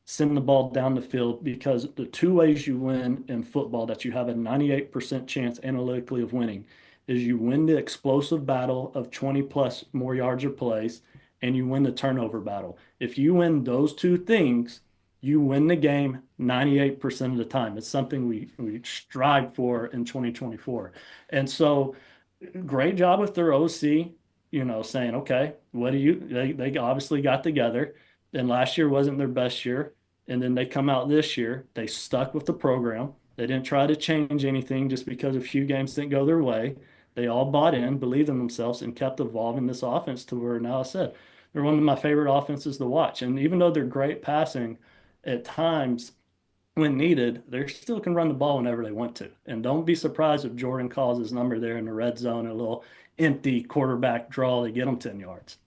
E: send the ball down the field, because the two ways you win in football that you have a 98% chance analytically of winning is you win the explosive battle of 20 plus more yards or plays, and you win the turnover battle. If you win those two things, you win the game 98% of the time. It's something we strive for in 2024. And so great job with their OC, saying, okay, they obviously got together. And last year wasn't their best year. And then they come out this year, they stuck with the program. They didn't try to change anything just because a few games didn't go their way. They all bought in, believed in themselves, and kept evolving this offense to where now I said they're one of my favorite offenses to watch. And even though they're great passing at times when needed, they still can run the ball whenever they want to. And don't be surprised if Jordan calls his number there in the red zone, a little empty quarterback draw to get them 10 yards.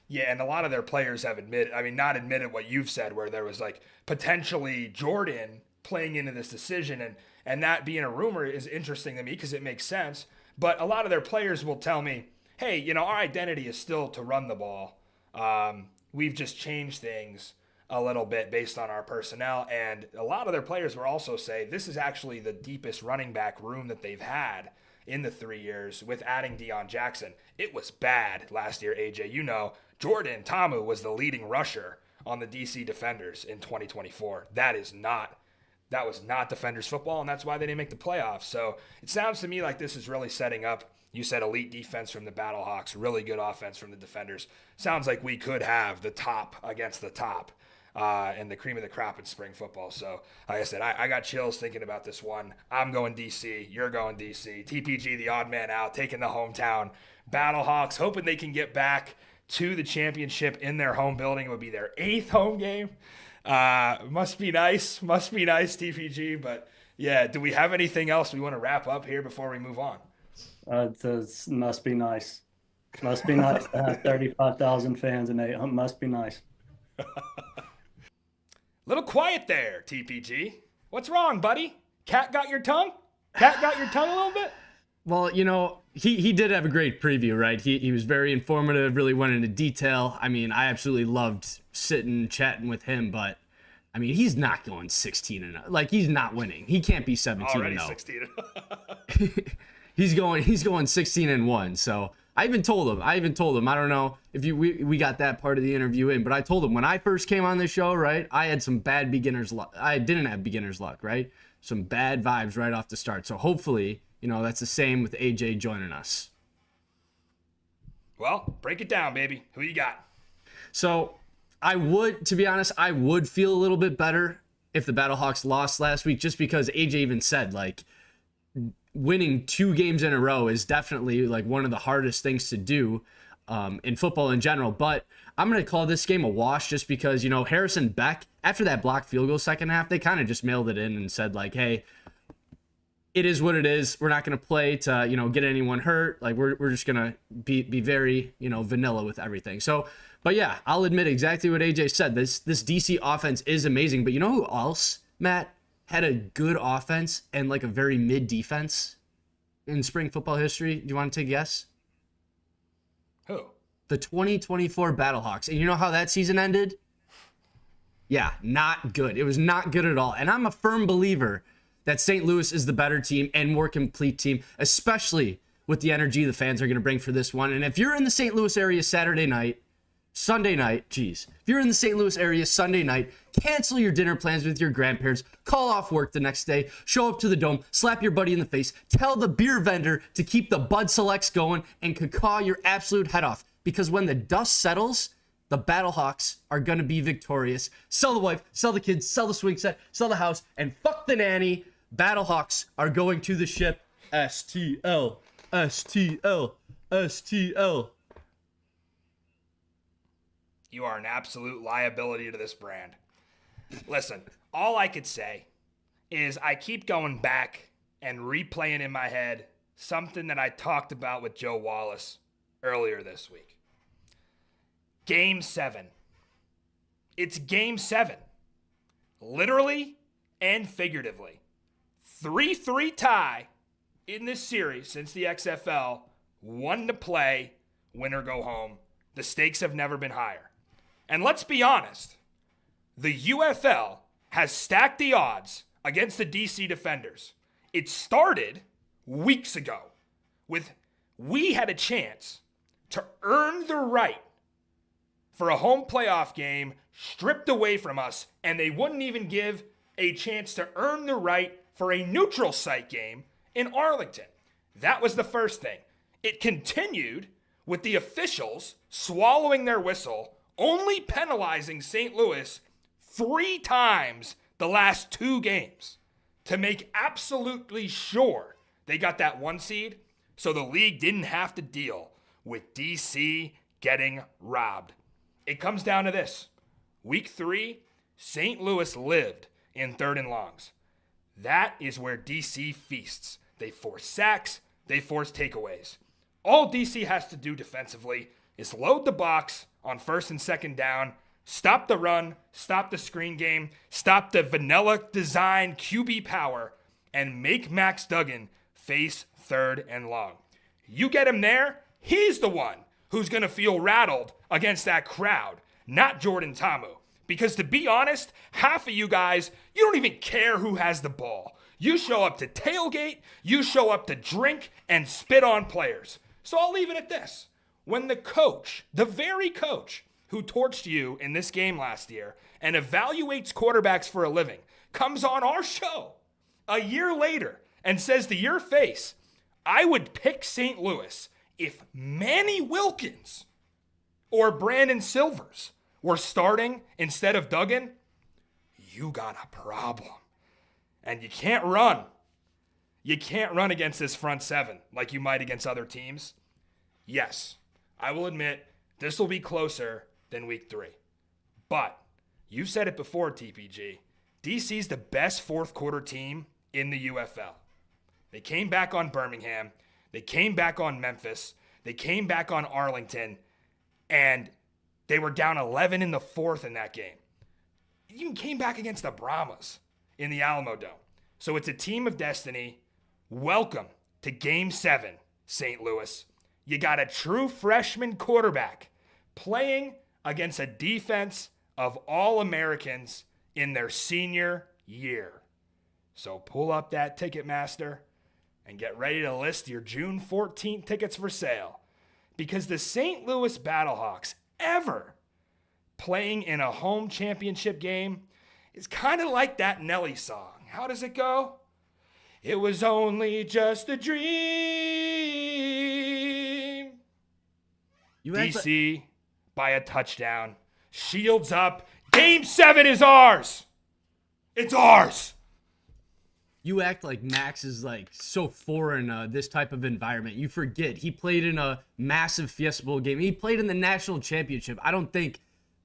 A: Yeah, and a lot of their players have not admitted what you've said, where there was like potentially Jordan playing into this decision, and that being a rumor is interesting to me because it makes sense. But a lot of their players will tell me, hey, our identity is still to run the ball. We've just changed things a little bit based on our personnel. And a lot of their players will also say this is actually the deepest running back room that they've had in the 3 years with adding Deion Jackson. It was bad last year, AJ. Jordan Ta'amu was the leading rusher on the DC Defenders in 2024. That was not Defenders football, and that's why they didn't make the playoffs. So it sounds to me like this is really setting up. You said elite defense from the Battlehawks, really good offense from the Defenders. Sounds like we could have the top against the top and the cream of the crop in spring football. So like I said, I got chills thinking about this one. I'm going DC. You're going DC. TPG, the odd man out, taking the hometown Battlehawks, hoping they can get back to the championship in their home building. It would be their 8th home game. Must be nice, TPG. But yeah, do we have anything else we want to wrap up here before we move on?
E: It must be nice. Must be nice to have 35,000 fans and 8. Must be nice.
A: Little quiet there, TPG. What's wrong, buddy? Cat got your tongue? Cat got your tongue a little bit?
B: Well, he did have a great preview, right? He was very informative, really went into detail. I absolutely loved sitting, chatting with him, but he's not going 16-0. Like, he's not winning. He can't be 17-0.
A: Already 16-0.
B: He's going 16-1. So I even told him. I don't know if we got that part of the interview in, but I told him when I first came on this show, right? I had some bad beginner's luck. I didn't have beginner's luck, right? Some bad vibes right off the start. So hopefully, that's the same with AJ joining us.
A: Well, break it down, baby. Who you got?
B: So to be honest, I would feel a little bit better if the Battlehawks lost last week, just because AJ even said, like, winning 2 games in a row is definitely like one of the hardest things to do in football in general. But I'm going to call this game a wash just because, Harrison Beck, after that blocked field goal second half, they kind of just mailed it in and said, like, hey, it is what it is. We're not going to play to, get anyone hurt. Like, we're just going to be very, vanilla with everything. So, but yeah, I'll admit exactly what AJ said. This DC offense is amazing. But you know who else, Matt, had a good offense and like a very mid defense in spring football history? Do you want to take a guess?
A: Who?
B: The 2024 Battlehawks. And you know how that season ended? Yeah, not good. It was not good at all. And I'm a firm believer that St. Louis is the better team and more complete team, especially with the energy the fans are going to bring for this one. And if you're in the St. Louis area Sunday night, if you're in the St. Louis area Sunday night, cancel your dinner plans with your grandparents, call off work the next day, show up to the Dome, slap your buddy in the face, tell the beer vendor to keep the Bud Selects going, and caw your absolute head off. Because when the dust settles, the Battlehawks are going to be victorious. Sell the wife, sell the kids, sell the swing set, sell the house, and fuck the nanny. Battlehawks are going to the ship. STL, STL, STL.
A: You are an absolute liability to this brand. Listen, all I could say is I keep going back and replaying in my head something that I talked about with Joe Wallace earlier this week. Game 7. It's Game 7. Literally and figuratively. 3-3 tie in this series since the XFL. 1 to play, win or go home. The stakes have never been higher. And let's be honest, the UFL has stacked the odds against the DC Defenders. It started weeks ago with we had a chance to earn the right for a home playoff game stripped away from us, and they wouldn't even give a chance to earn the right for a neutral site game in Arlington. That was the first thing. It continued with the officials swallowing their whistle, only penalizing St. Louis 3 times the last 2 games to make absolutely sure they got that 1 seed, so the league didn't have to deal with DC getting robbed. It comes down to this. Week 3, St. Louis lived in 3rd and longs. That is where DC feasts. They force sacks, they force takeaways. All DC has to do defensively is load the box on 1st and 2nd down, stop the run, stop the screen game, stop the vanilla design QB power, and make Max Duggan face 3rd and long. You get him there, he's the one who's going to feel rattled against that crowd, not Jordan Ta'amu. Because to be honest, half of you guys, you don't even care who has the ball. You show up to tailgate, you show up to drink and spit on players. So I'll leave it at this. When the coach, the very coach who torched you in this game last year and evaluates quarterbacks for a living, comes on our show a year later and says to your face, I would pick St. Louis if Manny Wilkins or Brandon Silvers were starting instead of Duggan, you got a problem. And you can't run. You can't run against this front 7 like you might against other teams. Yes, I will admit this will be closer than week 3. But you've said it before, TPG. DC's the best 4th quarter team in the UFL. They came back on Birmingham. They came back on Memphis. They came back on Arlington. And they were down 11 in the 4th in that game. Even came back against the Brahmas in the Alamo Dome. So it's a team of destiny. Welcome to Game 7, St. Louis. You got a true freshman quarterback playing against a defense of All-Americans in their senior year. So pull up that Ticketmaster and get ready to list your June 14th tickets for sale. Because the St. Louis Battlehawks ever playing in a home championship game is kind of like that Nelly song. How does it go? It was only just a dream. DC by a touchdown. Shields up. Game 7 is ours. It's ours.
B: You act like Max is like so foreign this type of environment. You forget he played in a massive Fiesta Bowl game. He played in the national championship. I don't think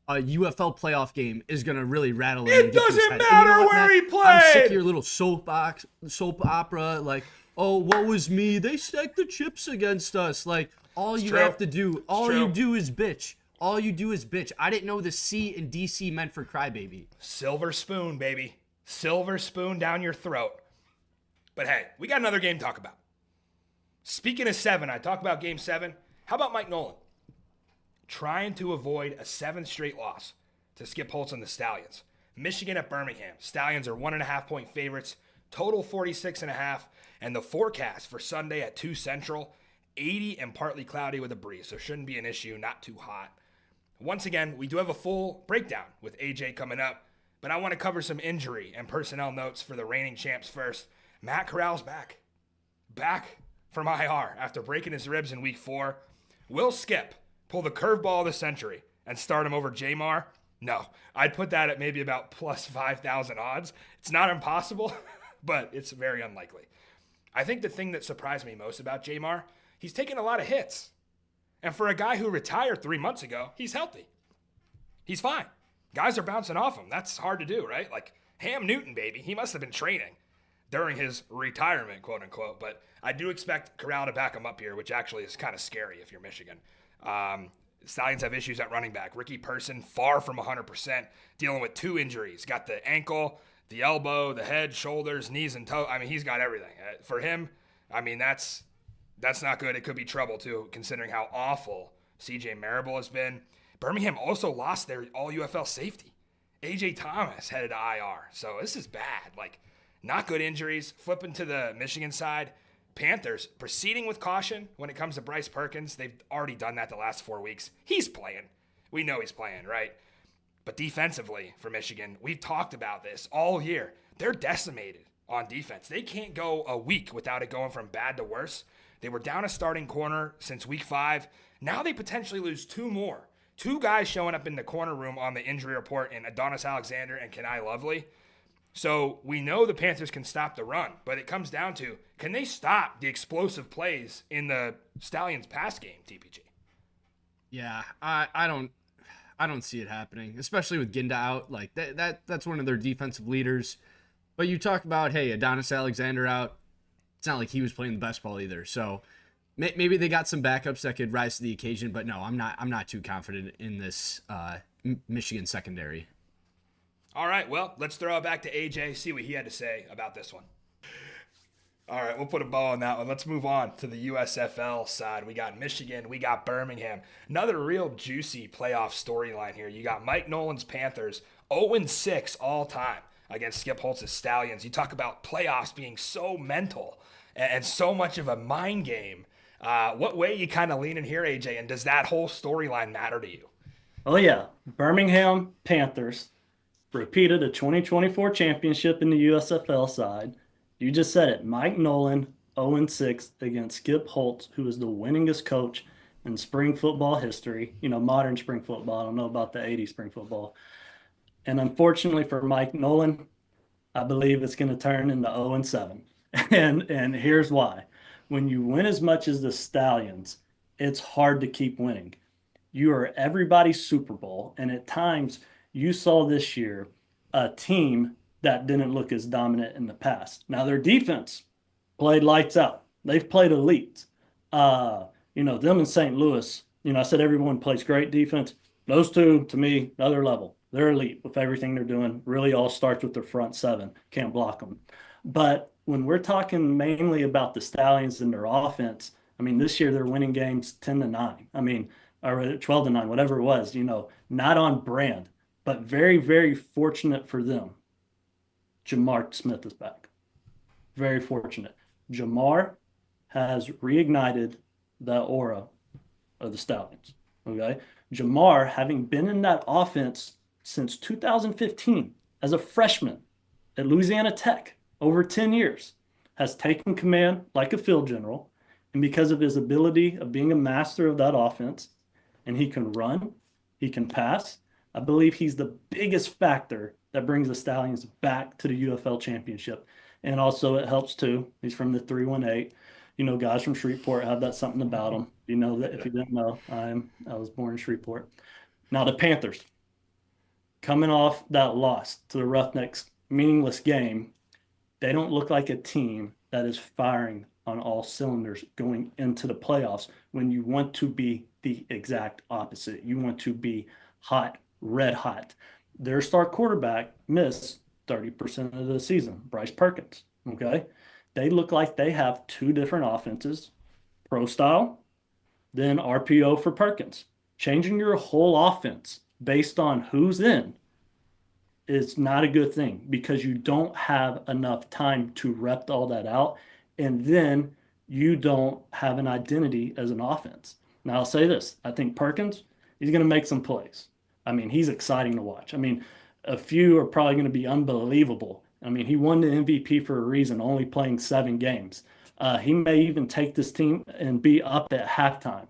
B: a UFL playoff game is gonna really rattle him.
A: It doesn't matter where he played.
B: I'm sick of your little soap opera. Like, oh, woe is me. They stacked the chips against us. Like, all you have to do, you do is bitch. All you do is bitch. I didn't know the C in DC meant for crybaby.
A: Silver spoon, baby. Silver spoon down your throat. But hey, we got another game to talk about. Speaking of 7, I talk about Game 7. How about Mike Nolan? Trying to avoid a 7th straight loss to Skip Holtz and the Stallions. Michigan at Birmingham. Stallions are 1.5-point favorites. Total 46.5. And the forecast for Sunday at 2 Central, 80 and partly cloudy with a breeze. So shouldn't be an issue, not too hot. Once again, we do have a full breakdown with AJ coming up. But I want to cover some injury and personnel notes for the reigning champs first. Matt Corral's back. Back from IR after breaking his ribs in week 4. Will Skip pull the curveball of the century and start him over Jamar? No. I'd put that at maybe about plus 5,000 odds. It's not impossible, but it's very unlikely. I think the thing that surprised me most about Jamar, he's taken a lot of hits. And for a guy who retired 3 months ago, he's healthy. He's fine. Guys are bouncing off him. That's hard to do, right? Like Ham Newton, baby. He must have been training during his retirement, quote unquote. But I do expect Corral to back him up here, which actually is kind of scary if you're Michigan. Stallions have issues at running back. Ricky Person, far from 100%, dealing with 2 injuries. Got the ankle, the elbow, the head, shoulders, knees, and toes. I mean, he's got everything. For him, I mean, that's not good. It could be trouble, too, considering how awful CJ Marable has been. Birmingham also lost their all-UFL safety. AJ Thomas headed to IR. So this is bad. Like, not good injuries. Flipping to the Michigan side, Panthers proceeding with caution when it comes to Bryce Perkins. They've already done that the last 4 weeks. He's playing. We know he's playing, right? But defensively for Michigan, we've talked about this all year. They're decimated on defense. They can't go a week without it going from bad to worse. They were down a starting corner since week 5. Now they potentially lose 2 more. 2 guys showing up in the corner room on the injury report in Adonis Alexander and Kenai Lovely. So we know the Panthers can stop the run, but it comes down to, can they stop the explosive plays in the Stallions pass game, TPG?
B: Yeah, I don't see it happening, especially with Ginda out. Like that's one of their defensive leaders. But you talk about, hey, Adonis Alexander out. It's not like he was playing the best ball either. So maybe they got some backups that could rise to the occasion. But no, I'm not too confident in this Michigan secondary.
A: All right, well, let's throw it back to AJ, see what he had to say about this one. All right, we'll put a bow on that one. Let's move on to the USFL side. We got Michigan, we got Birmingham. Another real juicy playoff storyline here. You got Mike Nolan's Panthers, 0-6 all time against Skip Holtz's Stallions. You talk about playoffs being so mental and so much of a mind game. What way you kind of leaning here, AJ, and does that whole storyline matter to you?
E: Oh, yeah. Birmingham Panthers repeated a 2024 championship in the USFL side. You just said it. Mike Nolan, 0-6 against Skip Holtz, who is the winningest coach in spring football history. You know, modern spring football. I don't know about the 80s spring football. And unfortunately for Mike Nolan, I believe it's going to turn into 0-7. And here's why. When you win as much as the Stallions, it's hard to keep winning. You are everybody's Super Bowl, and at times you saw this year a team that didn't look as dominant in the past. Now, their defense played lights out. They've played elite. Them in St. Louis, I said everyone plays great defense. Those two, to me, another level. They're elite with everything they're doing. Really all starts with their front 7. Can't block them. But when we're talking mainly about the Stallions and their offense, this year they're winning games 10-9. Or 12-9, whatever it was, not on brand. But very, very fortunate for them. Jamar Smith is back. Very fortunate. Jamar has reignited the aura of the Stallions. Okay? Jamar, having been in that offense since 2015 as a freshman at Louisiana Tech, over 10 years, has taken command like a field general. And because of his ability of being a master of that offense, and he can run, he can pass, I believe he's the biggest factor that brings the Stallions back to the UFL championship. And also it helps too. He's from the 318. Guys from Shreveport have that something about them. You know that if you didn't know, I was born in Shreveport. Now the Panthers, coming off that loss to the Roughnecks, meaningless game, they don't look like a team that is firing on all cylinders going into the playoffs when you want to be the exact opposite. You want to be hot, red hot. Their star quarterback missed 30% of the season, Bryce Perkins, okay? They look like they have 2 different offenses, pro style, then RPO for Perkins. Changing your whole offense based on who's in is not a good thing because you don't have enough time to rep all that out, and then you don't have an identity as an offense. Now, I'll say this. I think Perkins, he's going to make some plays. He's exciting to watch. A few are probably going to be unbelievable. He won the MVP for a reason, only playing 7 games. He may even take this team and be up at halftime.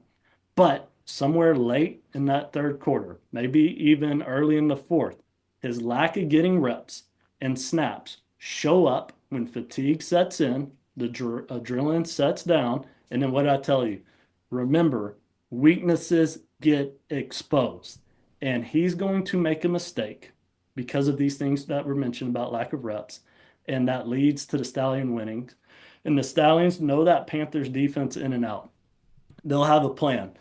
E: But somewhere late in that 3rd quarter, maybe even early in the 4th, his lack of getting reps and snaps show up when fatigue sets in, the adrenaline sets down, and then what did I tell you? Remember, weaknesses get exposed. And he's going to make a mistake because of these things that were mentioned about lack of reps. And that leads to the Stallion winning. And the Stallions know that Panthers defense in and out. They'll have a plan.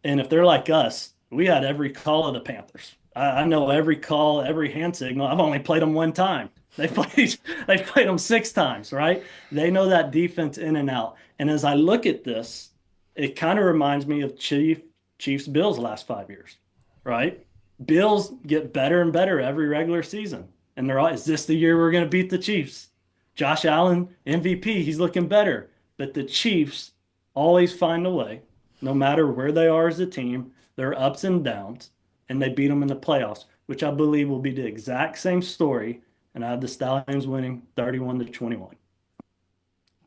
E: And if they're like us, we had every call of the Panthers. I know every call, every hand signal. I've only played them 1 time. They played them 6 times, right? They know that defense in and out. And as I look at this, it kind of reminds me of Chiefs Bills the last 5 years, right? Bills get better and better every regular season. And they're all, is this the year we're going to beat the Chiefs? Josh Allen, MVP, he's looking better. But the Chiefs always find a way, no matter where they are as a team, their ups and downs, and they beat them in the playoffs, which I believe will be the exact same story. And I have the Stallions winning 31-21.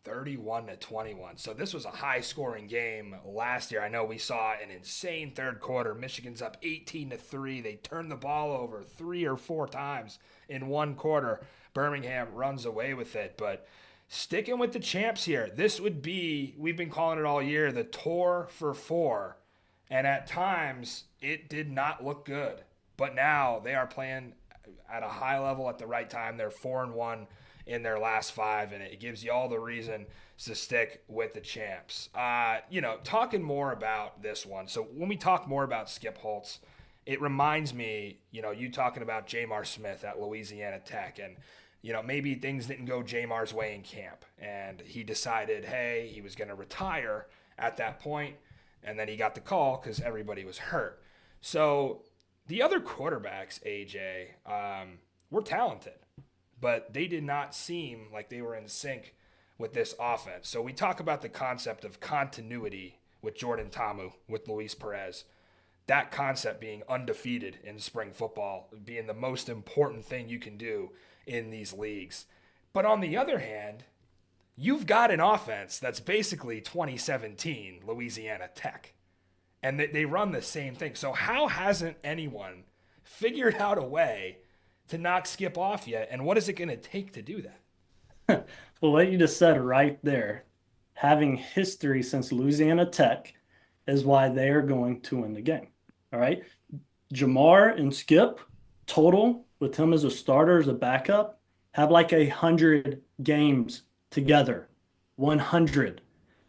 A: 31-21. So this was a high scoring game last year. I know we saw an insane third quarter. Michigan's up 18-3. They turned the ball over 3 or 4 times in one quarter. Birmingham runs away with it. But sticking with the champs here, this would be, we've been calling it all year, the tour for 4. And at times, it did not look good. But now they are playing at a high level at the right time. They're 4-1 in their last 5, and it gives you all the reason to stick with the champs. Talking more about this one. So when we talk more about Skip Holtz, it reminds me, you talking about Jamar Smith at Louisiana Tech, and maybe things didn't go Jamar's way in camp, and he decided, hey, he was going to retire at that point, and then he got the call because everybody was hurt. So the other quarterbacks, AJ, were talented, but they did not seem like they were in sync with this offense. So we talk about the concept of continuity with Jordan Ta'amu, with Luis Perez. That concept being undefeated in spring football, being the most important thing you can do in these leagues. But on the other hand, you've got an offense that's basically 2017 Louisiana Tech. And they run the same thing. So how hasn't anyone figured out a way to knock Skip off yet? And what is it going to take to do that?
E: Well, what you just said right there, having history since Louisiana Tech is why they are going to win the game. All right. Jamar and Skip total with him as a starter, as a backup, have like 100 games together. 100.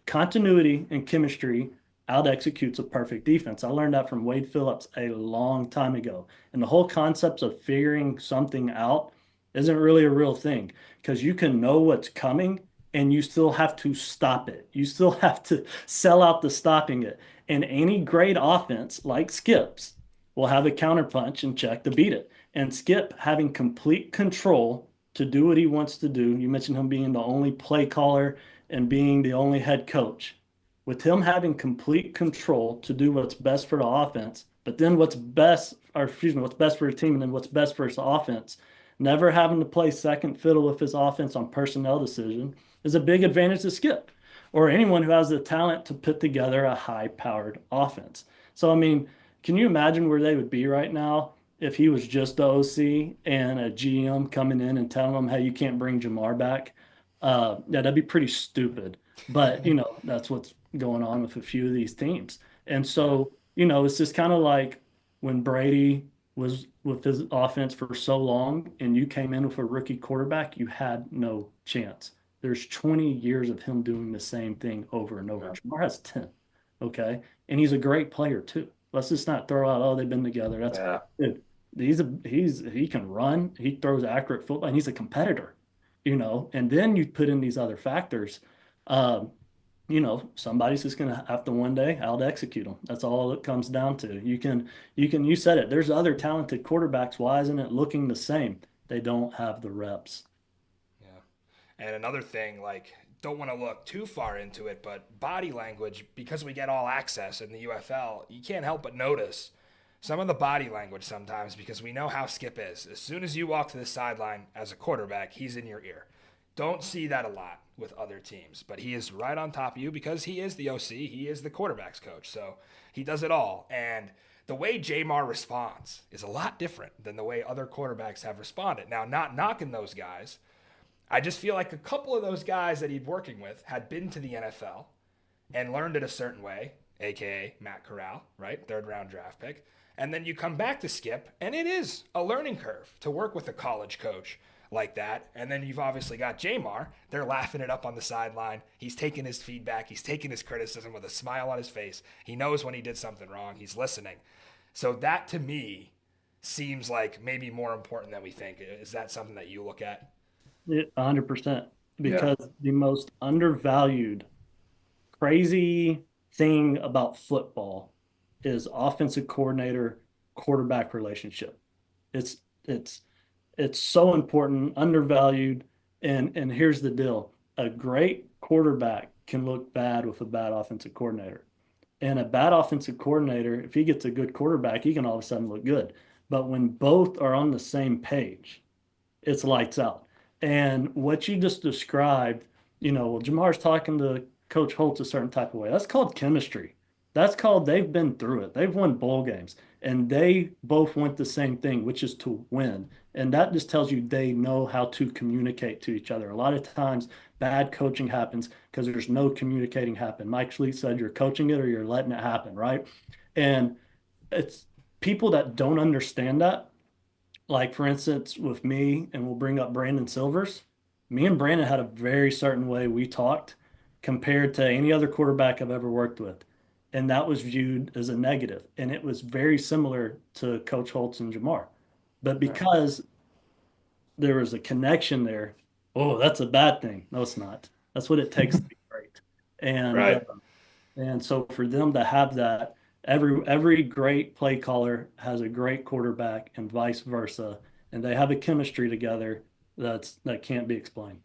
E: Continuity and chemistry out executes a perfect defense. I learned that from Wade Phillips a long time ago. And the whole concept of figuring something out isn't really a real thing, because you can know what's coming and you still have to stop it. You still have to sell out the stopping it. And any great offense like Skip's will have a counterpunch and check to beat it. And Skip having complete control to do what he wants to do. You mentioned him being the only play caller and being the only head coach. With him having complete control to do what's best for the offense, but then what's best for the team, and then what's best for his offense, never having to play second fiddle with his offense on personnel decision is a big advantage to Skip, or anyone who has the talent to put together a high-powered offense. So, I mean, can you imagine where they would be right now if he was just the OC and a GM coming in and telling them, hey, you can't bring Jamar back? That'd be pretty stupid. But, that's what's going on with a few of these teams. And so, it's just kind of like when Brady was with his offense for so long and you came in with a rookie quarterback, you had no chance. There's 20 years of him doing the same thing over and over. Yeah. Jamar has 10, okay? And he's a great player too. Let's just not throw out, oh, they've been together. That's good. He can run, he throws accurate football, and he's a competitor, and then you put in these other factors. Somebody's just going to have to one day out execute them. That's all it comes down to. You said it. There's other talented quarterbacks. Why isn't it looking the same? They don't have the reps.
A: Yeah. And another thing, don't want to look too far into it, but body language, because we get all access in the UFL, you can't help but notice some of the body language sometimes, because we know how Skip is. As soon as you walk to the sideline as a quarterback, he's in your ear. Don't see that a lot with other teams, but he is right on top of you because he is the OC. He is the quarterback's coach. So he does it all. And the way Jamar responds is a lot different than the way other quarterbacks have responded. Now, not knocking those guys, I just feel like a couple of those guys that he's working with had been to the NFL and learned it a certain way, aka Matt Corral, right? 3rd round draft pick. And then you come back to Skip, and it is a learning curve to work with a college coach like that. And then you've obviously got Jamar. They're laughing it up on the sideline. He's taking his feedback. He's taking his criticism with a smile on his face. He knows when he did something wrong. He's listening. So that, to me, seems like maybe more important than we think. Is that something that you look at?
E: 100%. Because the most undervalued, crazy thing about football is offensive coordinator quarterback relationship. It's it's it's so important, undervalued, and here's the deal. A great quarterback can look bad with a bad offensive coordinator. And a bad offensive coordinator, if he gets a good quarterback, he can all of a sudden look good. But when both are on the same page, it's lights out. And what you just described, well, Jamar's talking to Coach Holtz a certain type of way. That's called chemistry. That's called they've been through it. They've won bowl games, and they both want the same thing, which is to win. And that just tells you they know how to communicate to each other. A lot of times, bad coaching happens because there's no communicating happen. Mike Schliet said you're coaching it or you're letting it happen, right? And it's people that don't understand that, like for instance with me, and we'll bring up Brandon Silvers. Me and Brandon had a very certain way we talked compared to any other quarterback I've ever worked with, and that was viewed as a negative, and it was very similar to Coach Holtz and Jamar. But because there was a connection there, oh, that's a bad thing. No, it's not. That's what it takes to be great. And
D: Right.
E: And so for them to have that, every great play caller has a great quarterback and vice versa, and they have a chemistry together that can't be explained.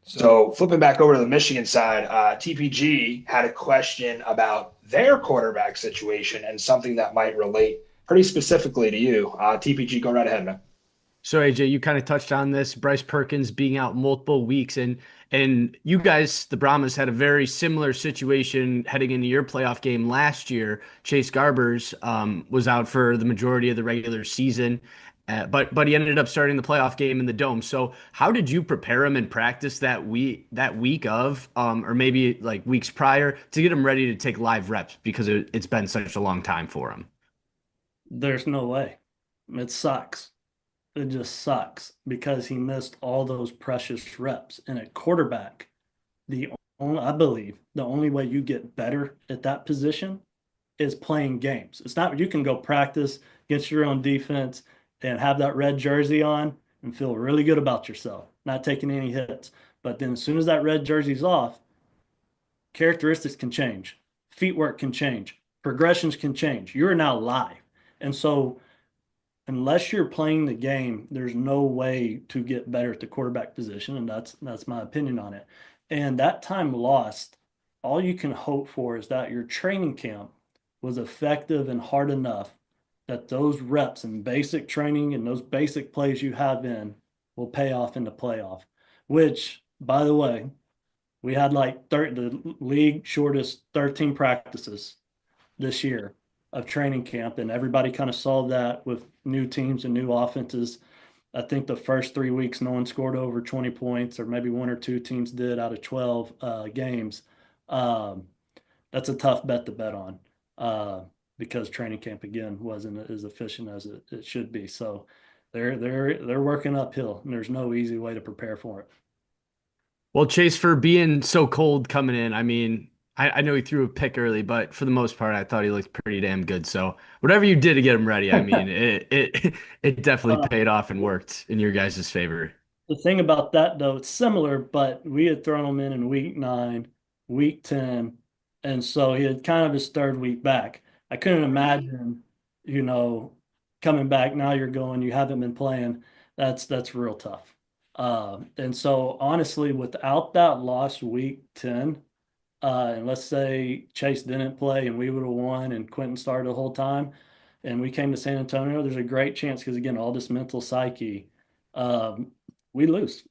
D: So flipping back over to the Michigan side, TPG had a question about their quarterback situation and something that might relate pretty specifically to you. TPG, go right ahead, man.
B: So AJ, you kind of touched on this, Bryce Perkins being out multiple weeks, and you guys, the Brahmas, had a very similar situation heading into your playoff game last year. Chase Garbers was out for the majority of the regular season, but he ended up starting the playoff game in the Dome. So how did you prepare him in practice that week of, or maybe like weeks prior, to get him ready to take live reps because it's been such a long time for him?
E: There's no way. It sucks. It just sucks because he missed all those precious reps. And at quarterback, I believe the only way you get better at that position is playing games. It's not you can go practice against your own defense and have that red jersey on and feel really good about yourself, not taking any hits. But then as soon as that red jersey's off, characteristics can change, feet work can change, progressions can change. You're now live. And so unless you're playing the game, there's no way to get better at the quarterback position, and that's my opinion on it. And that time lost, all you can hope for is that your training camp was effective and hard enough that those reps and basic training and those basic plays you have in will pay off in the playoff, which, by the way, we had like the league shortest 13 practices this year of training camp, and everybody kind of saw that with new teams and new offenses. I think the first 3 weeks, no one scored over 20 points, or maybe one or two teams did out of 12 games. That's a tough bet to bet on because training camp again wasn't as efficient as it should be. So they're working uphill, and there's no easy way to prepare for it.
B: Well, Chase, for being so cold coming in, I mean, I know he threw a pick early, but for the most part, I thought he looked pretty damn good. So whatever you did to get him ready, I mean, it definitely paid off and worked in your guys' favor.
E: The thing about that, though, it's similar, but we had thrown him in week 9, week 10, and so he had kind of his third week back. I couldn't imagine, coming back now. You haven't been playing. That's real tough. And so honestly, without that lost week 10. And let's say Chase didn't play and we would have won and Quentin started the whole time and we came to San Antonio, there's a great chance because, again, all this mental psyche, we lose,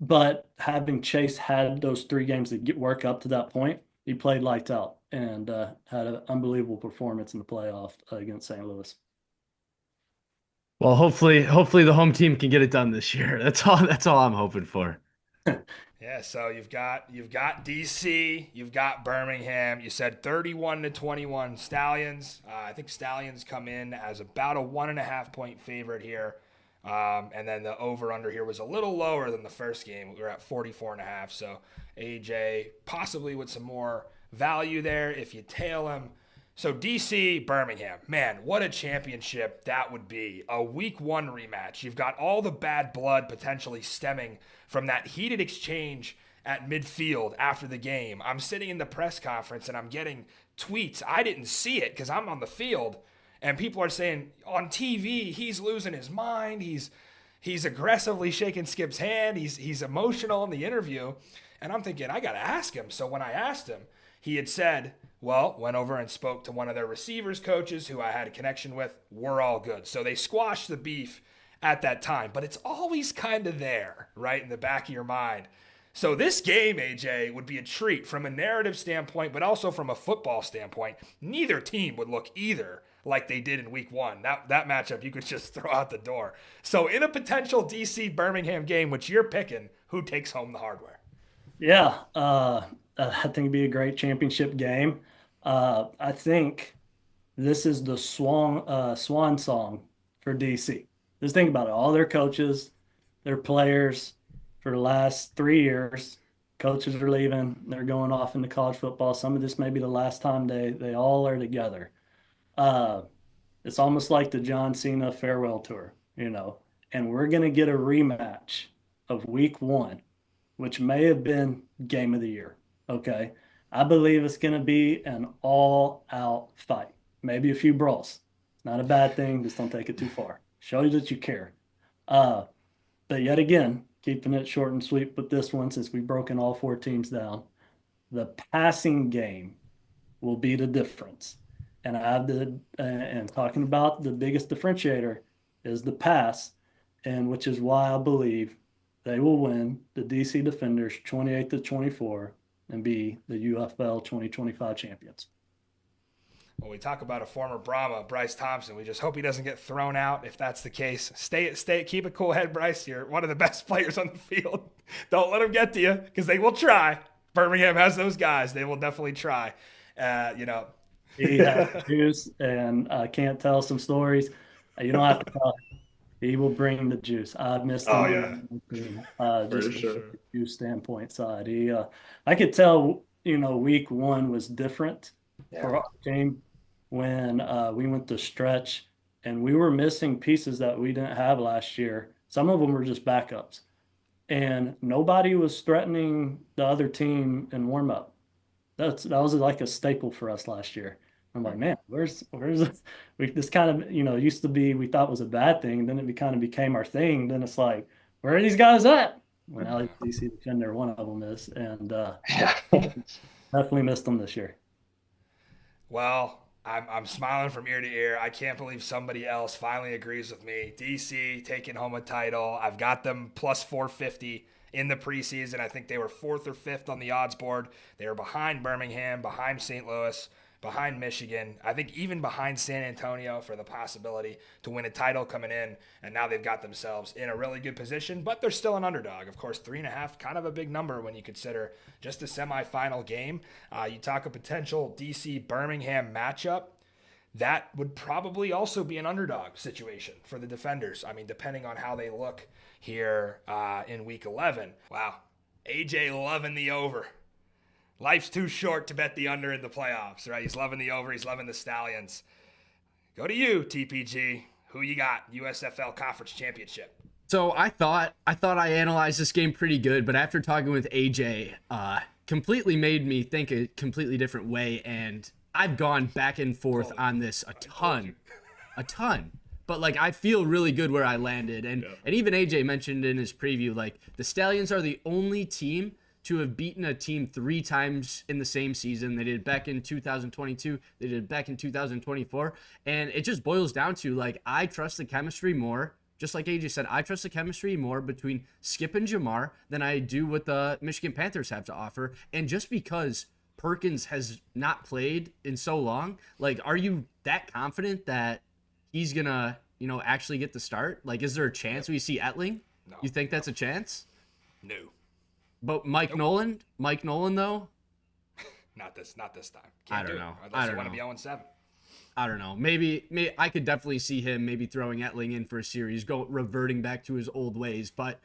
E: But having Chase had those 3 games to work up to that point, he played lights out and had an unbelievable performance in the playoff against St. Louis.
B: Well, hopefully the home team can get it done this year. That's all I'm hoping for.
A: Yeah, so you've got DC, you've got Birmingham. You said 31-21 Stallions. I think Stallions come in as about a 1.5 point favorite here. And then the over-under here was a little lower than the first game. We were at 44.5. So AJ possibly with some more value there if you tail him. So DC, Birmingham, man, what a championship that would be. A week 1 rematch. You've got all the bad blood potentially stemming from that heated exchange at midfield after the game. I'm sitting in the press conference and I'm getting tweets. I didn't see it because I'm on the field, and people are saying on TV he's losing his mind. He's aggressively shaking Skip's hand. He's emotional in the interview, and I'm thinking I got to ask him. So when I asked him, he had said, well, went over and spoke to one of their receivers coaches who I had a connection with. We're all good. So they squashed the beef at that time, but it's always kind of there, right, in the back of your mind. So this game, AJ, would be a treat from a narrative standpoint, but also from a football standpoint. Neither team would look either like they did in week 1. That matchup you could just throw out the door. So in a potential DC Birmingham game, which you're picking, who takes home the hardware?
E: Yeah, I think it'd be a great championship game. I think this is the swan song for DC. Just think about it. All their coaches, their players, for the last 3 years, coaches are leaving. They're going off into college football. Some of this may be the last time they all are together. It's almost like the John Cena farewell tour, and we're going to get a rematch of week 1, which may have been game of the year. Okay. I believe it's going to be an all-out fight. Maybe a few brawls. Not a bad thing. Just don't take it too far. Show you that you care. But yet again, keeping it short and sweet with this one, since we've broken all 4 teams down, the passing game will be the difference. And and talking about the biggest differentiator is the pass, and which is why I believe they will win the DC Defenders 28-24 and be the UFL 2025 champions.
A: Well, we talk about a former Brahma, Bryce Thompson. We just hope he doesn't get thrown out. If that's the case, keep a cool head, Bryce. You're one of the best players on the field. Don't let them get to you, because they will try. Birmingham has those guys. They will definitely try.
E: He has juice, and I can't tell some stories. You don't have to tell. He will bring the juice. I've missed him. Just from a juice standpoint side. I could tell, week 1 was different for our team when we went to stretch, and we were missing pieces that we didn't have last year. Some of them were just backups, and nobody was threatening the other team in warm up. That was like a staple for us last year. I'm like, man, where's this kind of, used to be, we thought was a bad thing. Then it kind of became our thing. Then it's like, where are these guys at? Well, now DC Defender, one of them is, and definitely missed them this year.
A: Well, I'm smiling from ear to ear. I can't believe somebody else finally agrees with me. DC taking home a title. I've got them plus 450 in the preseason. I think they were 4th or 5th on the odds board. They were behind Birmingham, behind St. Louis, behind Michigan, I think even behind San Antonio for the possibility to win a title coming in. And now they've got themselves in a really good position, but they're still an underdog. Of course, 3.5, kind of a big number when you consider just a semifinal game. You talk a potential DC Birmingham matchup. That would probably also be an underdog situation for the Defenders. I mean, depending on how they look here in week 11. Wow. AJ loving the over. Life's too short to bet the under in the playoffs, right? He's loving the over. He's loving the Stallions. Go to you, TPG. Who you got? USFL Conference Championship.
B: So I thought I analyzed this game pretty good, but after talking with AJ, completely made me think a completely different way, and I've gone back and forth on this a ton. But I feel really good where I landed, and even AJ mentioned in his preview, the Stallions are the only team to have beaten a team 3 times in the same season. They did it back in 2022. They did it back in 2024. And it just boils down to, I trust the chemistry more. Just like AJ said, I trust the chemistry more between Skip and Jamar than I do what the Michigan Panthers have to offer. And just because Perkins has not played in so long, are you that confident that he's going to, actually get the start? Is there a chance we see Etling?
A: No.
B: You think that's a chance?
A: No.
B: But Mike Nolan though?
A: Not this time.
B: I don't know.
A: Unless you want to be 0-7.
B: I don't know. Maybe I could definitely see him maybe throwing Etling in for a series, reverting back to his old ways. But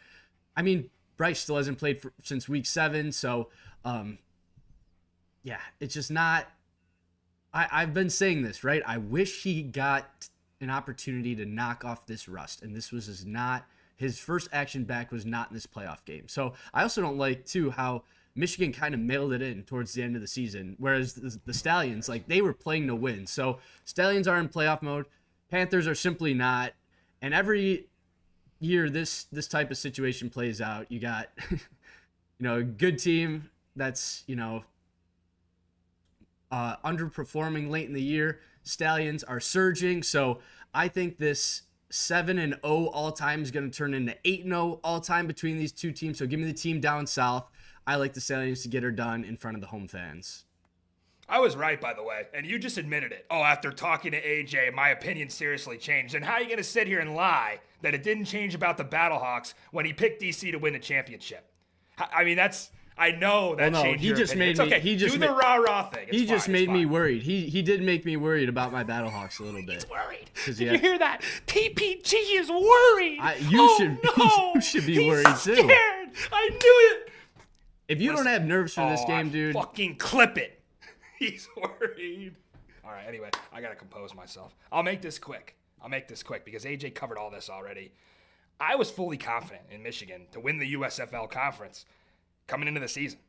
B: I mean, Bryce still hasn't played since week 7, so it's just not. I've been saying this, right? I wish he got an opportunity to knock off this rust, and this was his first action back was not in this playoff game. So I also don't like too how Michigan kind of mailed it in towards the end of the season, whereas the Stallions, like, they were playing to win. So Stallions are in playoff mode. Panthers are simply not. And every year this type of situation plays out. You got, a good team that's, underperforming late in the year. Stallions are surging. So I think this 7-0 all-time is going to turn into 8-0 all-time between these two teams. So give me the team down south. I like the Stallions to get her done in front of the home fans.
A: I was right, by the way, and you just admitted it. Oh, after talking to AJ, my opinion seriously changed. And how are you going to sit here and lie that it didn't change about the Battlehawks when he picked DC to win the championship? I mean, I know that changed your opinion. It's okay. Do the rah-rah thing.
B: He just made me worried. He did make me worried about my Battlehawks a little bit.
A: He's worried. Did you hear that? TPG is worried.
B: You should be worried too.
A: Scared. I knew it.
B: If you don't have nerves for this game, dude.
A: Fucking clip it. He's worried. All right, anyway, I got to compose myself. I'll make this quick because AJ covered all this already. I was fully confident in Michigan to win the USFL conference coming into the season.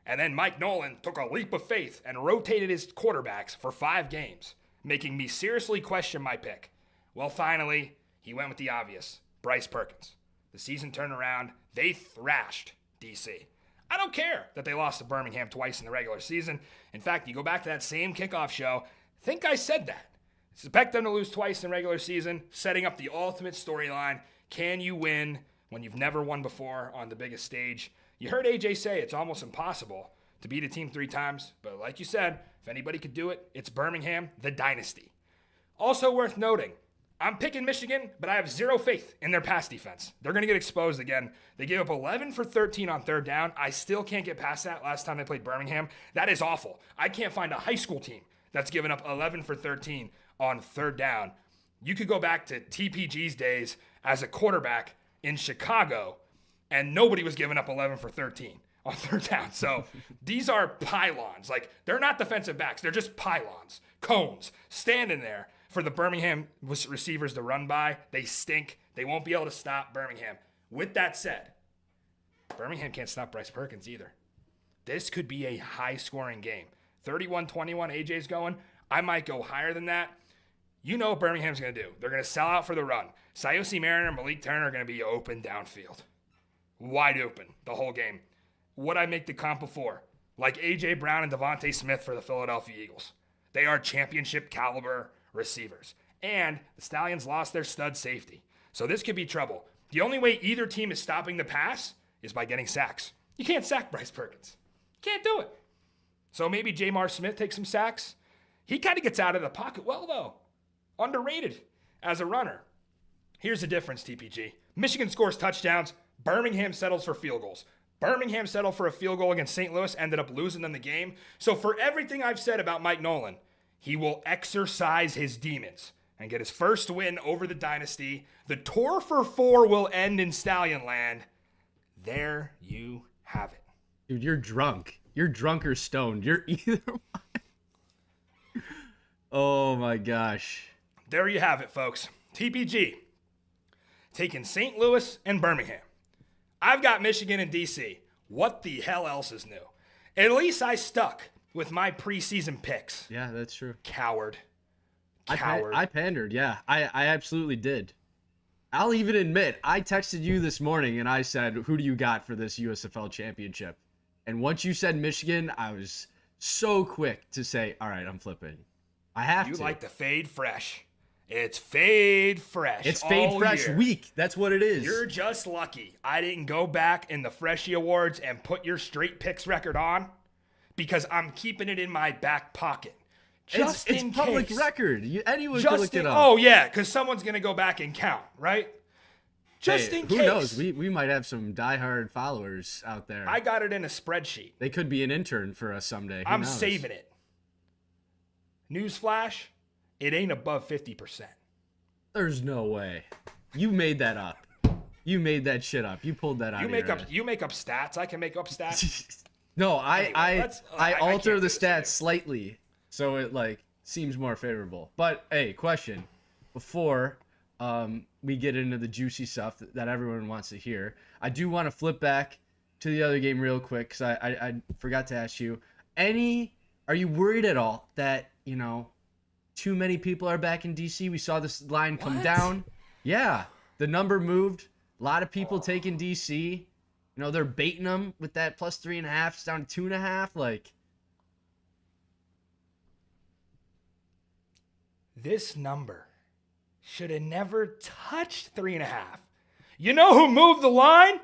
A: And then Mike Nolan took a leap of faith and rotated his quarterbacks for 5 games, making me seriously question my pick. Well, finally, he went with the obvious, Bryce Perkins. The season turned around. They thrashed DC. I don't care that they lost to Birmingham twice in the regular season. In fact, you go back to that same kickoff show, I think I said that. Expect them to lose twice in regular season, setting up the ultimate storyline. Can you win when you've never won before on the biggest stage? You heard AJ say it's almost impossible to beat a team 3 times, but like you said, if anybody could do it, it's Birmingham, the dynasty. Also worth noting, I'm picking Michigan, but I have zero faith in their pass defense. They're going to get exposed again. They gave up 11 for 13 on third down. I still can't get past that last time they played Birmingham. That is awful. I can't find a high school team that's given up 11 for 13 on third down. You could go back to TPG's days as a quarterback in Chicago, and nobody was giving up 11 for 13 on third down. So these are pylons. Like, they're not defensive backs. They're just pylons, cones, standing there for the Birmingham receivers to run by. They stink. They won't be able to stop Birmingham. With that said, Birmingham can't stop Bryce Perkins either. This could be a high-scoring game. 31-21, AJ's going. I might go higher than that. You know what Birmingham's going to do. They're going to sell out for the run. Sayosi Mariner and Malik Turner are going to be open downfield. Wide open the whole game. What I make the comp before, like A.J. Brown and Devontae Smith for the Philadelphia Eagles. They are championship caliber receivers. And the Stallions lost their stud safety. So this could be trouble. The only way either team is stopping the pass is by getting sacks. You can't sack Bryce Perkins. You can't do it. So maybe Jamar Smith takes some sacks. He kind of gets out of the pocket well, though. Underrated as a runner. Here's the difference, TPG. Michigan scores touchdowns. Birmingham settles for field goals. Birmingham settled for a field goal against St. Louis, ended up losing them the game. So for everything I've said about Mike Nolan, he will exercise his demons and get his first win over the dynasty. The tour for 4 will end in Stallion Land. There you have it.
B: Dude, you're drunk. You're drunk or stoned. You're either one. Oh my gosh.
A: There you have it, folks. TPG taking St. Louis and Birmingham. I've got Michigan and DC. What the hell else is new? At least I stuck with my preseason picks.
B: Yeah, that's true.
A: Coward.
B: I pandered, yeah. I absolutely did. I'll even admit, I texted you this morning and I said, who do you got for this USFL championship? And once you said Michigan, I was so quick to say, all right, I'm flipping. I have to.
A: You like the fade fresh. It's fade fresh.
B: It's fade fresh
A: year.
B: Week. That's what it is.
A: You're just lucky I didn't go back in the Freshie Awards and put your straight picks record on, because I'm keeping it in my back pocket. Just in case.
B: It's public record. Anyone can look it up.
A: Oh, yeah, because someone's going to go back and count, right? Just in case.
B: Who knows? We might have some diehard followers out there.
A: I got it in a spreadsheet.
B: They could be an intern for us someday.
A: I'm saving it. Newsflash, it ain't above 50%.
B: There's no way. You made that up. You made that shit up. You pulled that out.
A: You make up stats. I can make up stats.
B: No, I alter the stats
A: today.
B: slightly so it seems more favorable. But hey, question before we get into the juicy stuff that everyone wants to hear. I do want to flip back to the other game real quick because I forgot to ask you. Are you worried at all that, you know, too many people are back in DC? We saw this line come down. Yeah, the number moved. A lot of people taking DC. You know, they're baiting them with that plus 3.5. It's down to 2.5. Like,
A: this number should have never touched 3.5. You know who moved the line?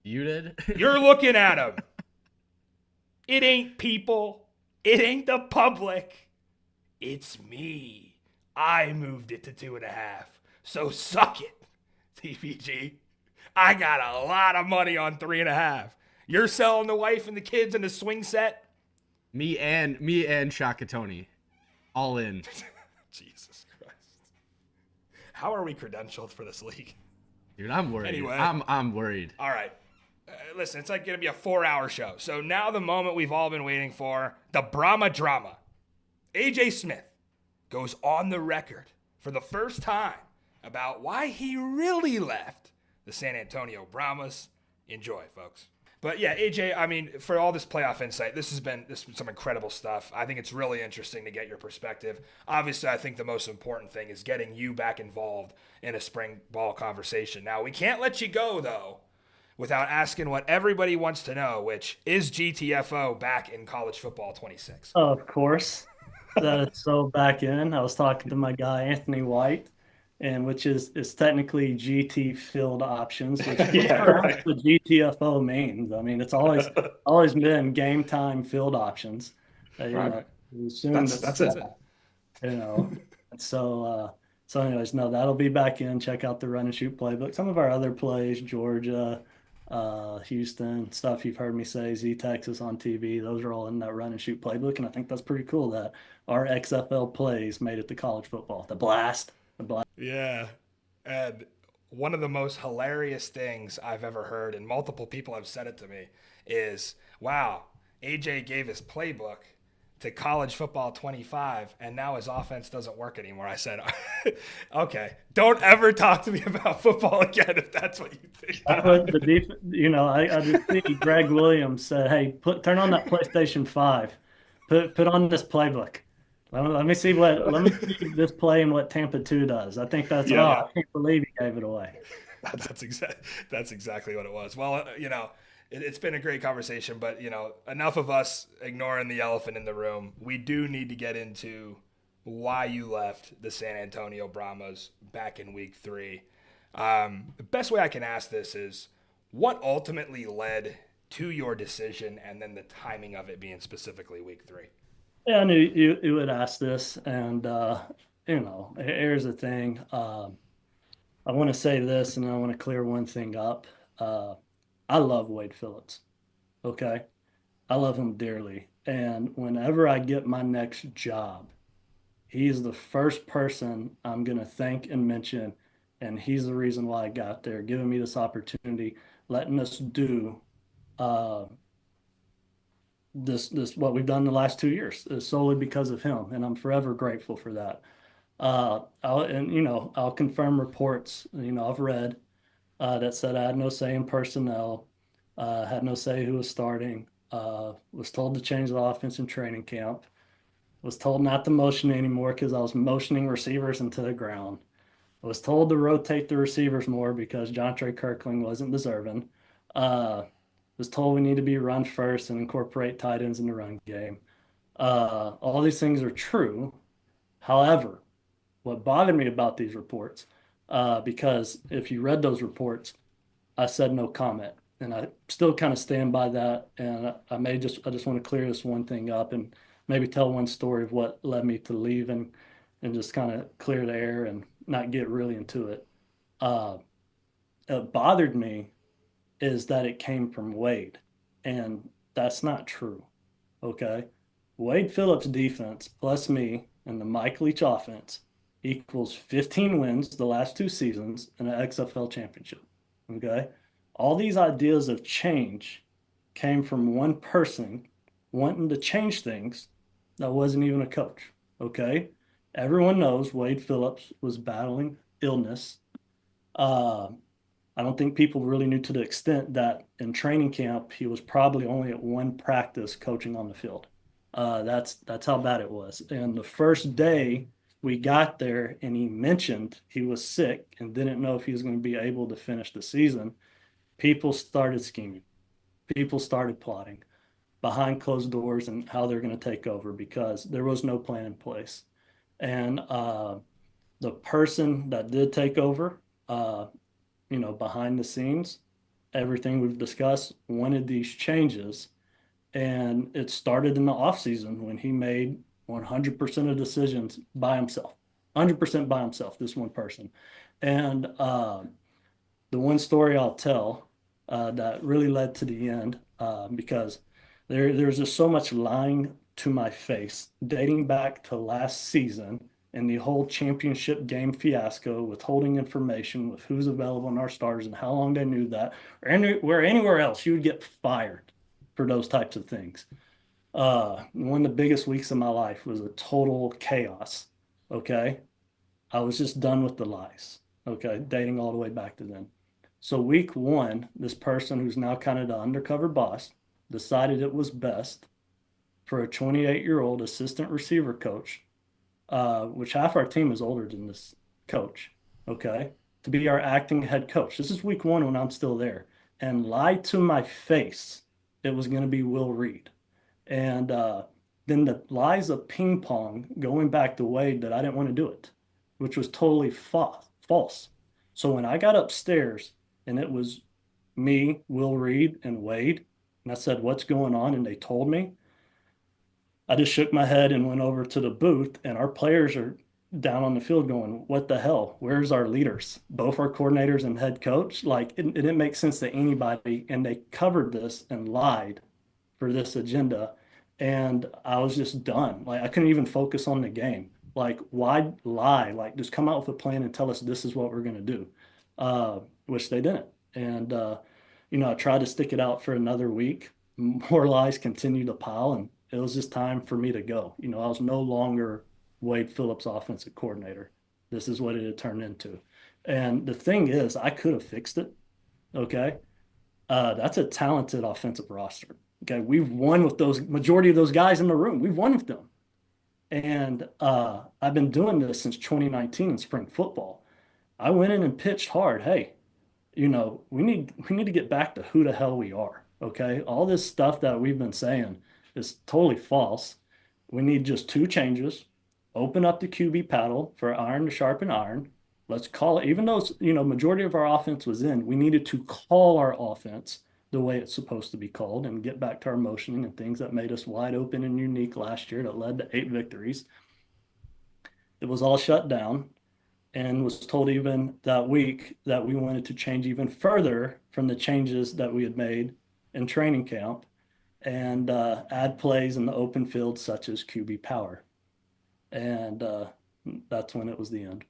B: you did?
A: You're looking at him. It ain't people. It ain't the public. It's me. I moved it to 2.5. So suck it, TPG. I got a lot of money on 3.5. You're selling the wife and the kids in the swing set?
B: Me and Shakatoni. All in.
A: Jesus Christ. How are we credentialed for this league?
B: Dude, I'm worried.
A: Anyway.
B: I'm worried.
A: All right. Listen, it's like going to be a 4-hour show. So now the moment we've all been waiting for, the Brahma Drama. AJ Smith goes on the record for the first time about why he really left the San Antonio Brahmas. Enjoy, folks. But yeah, AJ, I mean, for all this playoff insight, this has been some incredible stuff. I think it's really interesting to get your perspective. Obviously, I think the most important thing is getting you back involved in a spring ball conversation. Now, we can't let you go, though, without asking what everybody wants to know, which is GTFO back in college football 26?
E: Of course. That is so back in. I was talking to my guy, Anthony White, and which is technically GT field options, which
D: Yeah, right.
E: the GTFO means. I mean, it's always been game time field options. You know,
D: That's it.
E: You know, so anyways, no, that'll be back in. Check out the run and shoot playbook. Some of our other plays, Georgia, Houston, stuff you've heard me say, Z Texas on TV, those are all in that run and shoot playbook. And I think that's pretty cool that our XFL plays made it to college football. The blast.
A: Yeah. And one of the most hilarious things I've ever heard, and multiple people have said it to me, is, wow, AJ gave his playbook to college football 25, and now his offense doesn't work anymore. I said, okay, don't ever talk to me about football again if that's what you think.
E: I just see Greg Williams said, hey, turn on that PlayStation 5. Put on this playbook. Let me see this play and what Tampa 2 does. I think that's I can't believe he gave it away.
A: That's exactly what it was. Well, it's been a great conversation, but enough of us ignoring the elephant in the room. We do need to get into why you left the San Antonio Brahmas back in week 3. The best way I can ask this is, what ultimately led to your decision and then the timing of it being specifically week 3?
E: Yeah, I knew you would ask this, and here's the thing. I want to say this, and I want to clear one thing up. I love Wade Phillips. Okay, I love him dearly, and whenever I get my next job, he's the first person I'm gonna thank and mention, and he's the reason why I got there, giving me this opportunity, letting us do this what we've done the last 2 years is solely because of him, and I'm forever grateful for that. I'll confirm reports I've read that said I had no say in personnel, had no say who was starting, was told to change the offense in training camp, was told not to motion anymore because I was motioning receivers into the ground. I was told to rotate the receivers more because Jontre Kirkling wasn't deserving. Was told we need to be run first and incorporate tight ends in the run game. All these things are true. However, what bothered me about these reports, because if you read those reports, I said no comment, and I still kind of stand by that. And I just want to clear this one thing up and maybe tell one story of what led me to leave and just kind of clear the air and not get really into it. It bothered me is that it came from Wade, and that's not true. Okay, Wade Phillips' defense plus me and the Mike Leach offense equals 15 wins the last 2 seasons and an XFL championship. Okay, all these ideas of change came from one person wanting to change things that wasn't even a coach. Okay, everyone knows Wade Phillips was battling illness. I don't think people really knew to the extent that in training camp, he was probably only at one practice coaching on the field. That's how bad it was. And the first day we got there and he mentioned he was sick and didn't know if he was going to be able to finish the season, people started scheming. People started plotting behind closed doors and how they're going to take over because there was no plan in place. And the person that did take over, behind the scenes, everything we've discussed, wanted these changes. And it started in the offseason when he made 100% of decisions by himself, 100% by himself, this one person. And the one story I'll tell that really led to the end, because there's just so much lying to my face dating back to last season and the whole championship game fiasco, withholding information with who's available in our stars and how long they knew that, or anywhere else you would get fired for those types of things. One of the biggest weeks of my life was a total chaos. Okay. I was just done with the lies. Okay. Dating all the way back to then. So week one, this person who's now kind of the undercover boss decided it was best for a 28-year-old assistant receiver coach, which half our team is older than this coach, okay, to be our acting head coach. This is week one when I'm still there, and lied to my face it was going to be Will Reed. And then the lies of ping pong going back to Wade that I didn't want to do it, which was totally false. So when I got upstairs and it was me, Will Reed, and Wade, and I said, "What's going on?" And they told me, I just shook my head and went over to the booth, and our players are down on the field going, "What the hell? Where's our leaders? Both our coordinators and head coach?" Like, it didn't make sense to anybody, and they covered this and lied for this agenda. And I was just done. Like, I couldn't even focus on the game. Like, why lie? Like, just come out with a plan and tell us this is what we're going to do, which they didn't. And, I tried to stick it out for another week. More lies continued to pile, and it was just time for me to go. I was no longer Wade Phillips' offensive coordinator. This is what it had turned into. And the thing is, I could have fixed it. Okay. That's a talented offensive roster. Okay. We've won with those majority of those guys in the room. We've won with them. And I've been doing this since 2019 in spring football. I went in and pitched hard. Hey, we need to get back to who the hell we are. Okay. All this stuff that we've been saying is totally false. We need just two changes. Open up the QB paddle for iron to sharpen iron. Let's call it, even though majority of our offense was in, we needed to call our offense the way it's supposed to be called and get back to our motioning and things that made us wide open and unique last year that led to 8 victories. It was all shut down, and was told even that week that we wanted to change even further from the changes that we had made in training camp and add plays in the open field such as QB power. And that's when it was the end.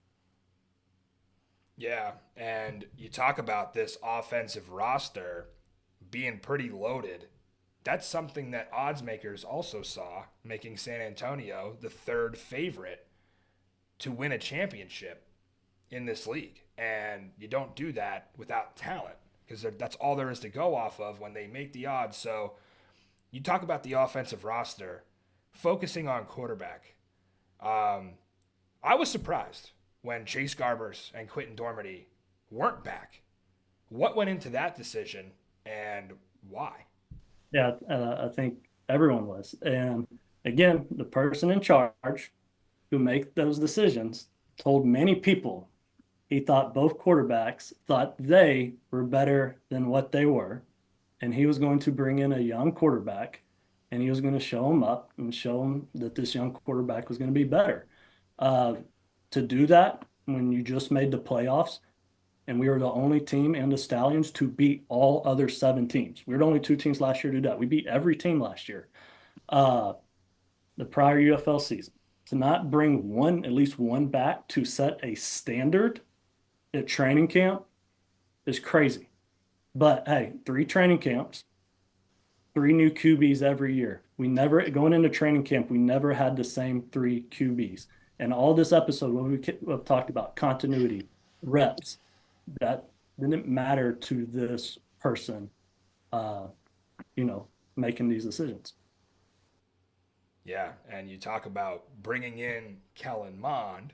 A: Yeah, and you talk about this offensive roster being pretty loaded. That's something that odds makers also saw, making San Antonio the third favorite to win a championship in this league. And you don't do that without talent, because that's all there is to go off of when they make the odds. So you talk about the offensive roster, focusing on quarterback. I was surprised when Chase Garbers and Quentin Dormady weren't back. What went into that decision and why?
E: Yeah, I think everyone was. And again, the person in charge who make those decisions told many people he thought both quarterbacks thought they were better than what they were. And he was going to bring in a young quarterback, and he was going to show him up and show him that this young quarterback was going to be better. To do that, when you just made the playoffs, and we were the only team and the Stallions to beat all other 7 teams. We were the only 2 teams last year to do that. We beat every team last year. The prior UFL season. To not bring at least one back to set a standard at training camp is crazy. But hey, 3 training camps, 3 new QBs every year. Going into training camp, we never had the same 3 QBs. And all this episode, what we've talked about, continuity, reps, that didn't matter to this person, making these decisions.
A: Yeah, and you talk about bringing in Kellen Mond.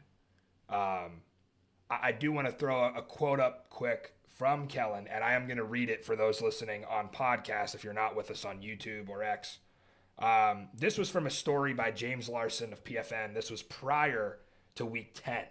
A: I do want to throw a quote up quick from Kellen, and I am going to read it for those listening on podcast if you're not with us on YouTube or X. This was from a story by James Larson of PFN. This was prior to week 10.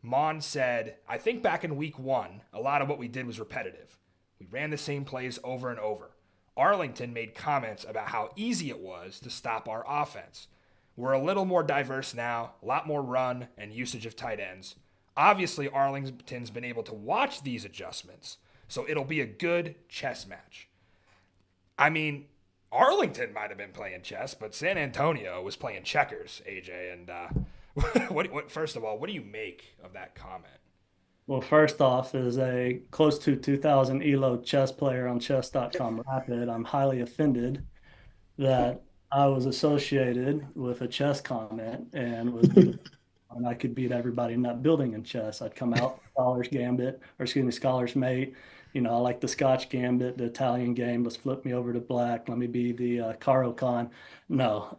A: Mond said, I think back in week 1, a lot of what we did was repetitive. We ran the same plays over and over. Arlington made comments about how easy it was to stop our offense. We're a little more diverse now, a lot more run and usage of tight ends. Obviously, Arlington's been able to watch these adjustments, so it'll be a good chess match. I mean, Arlington might have been playing chess, but San Antonio was playing checkers, AJ. And first of all, what do you make of that comment?
E: Well, first off, as a close to 2,000 ELO chess player on chess.com Rapid, I'm highly offended that I was associated with a chess comment and I could beat everybody in that building in chess. I'd come out Scholar's Gambit, Scholar's Mate. I like the Scotch Gambit, the Italian game. Let's flip me over to black. Let me be the Caro Con. No,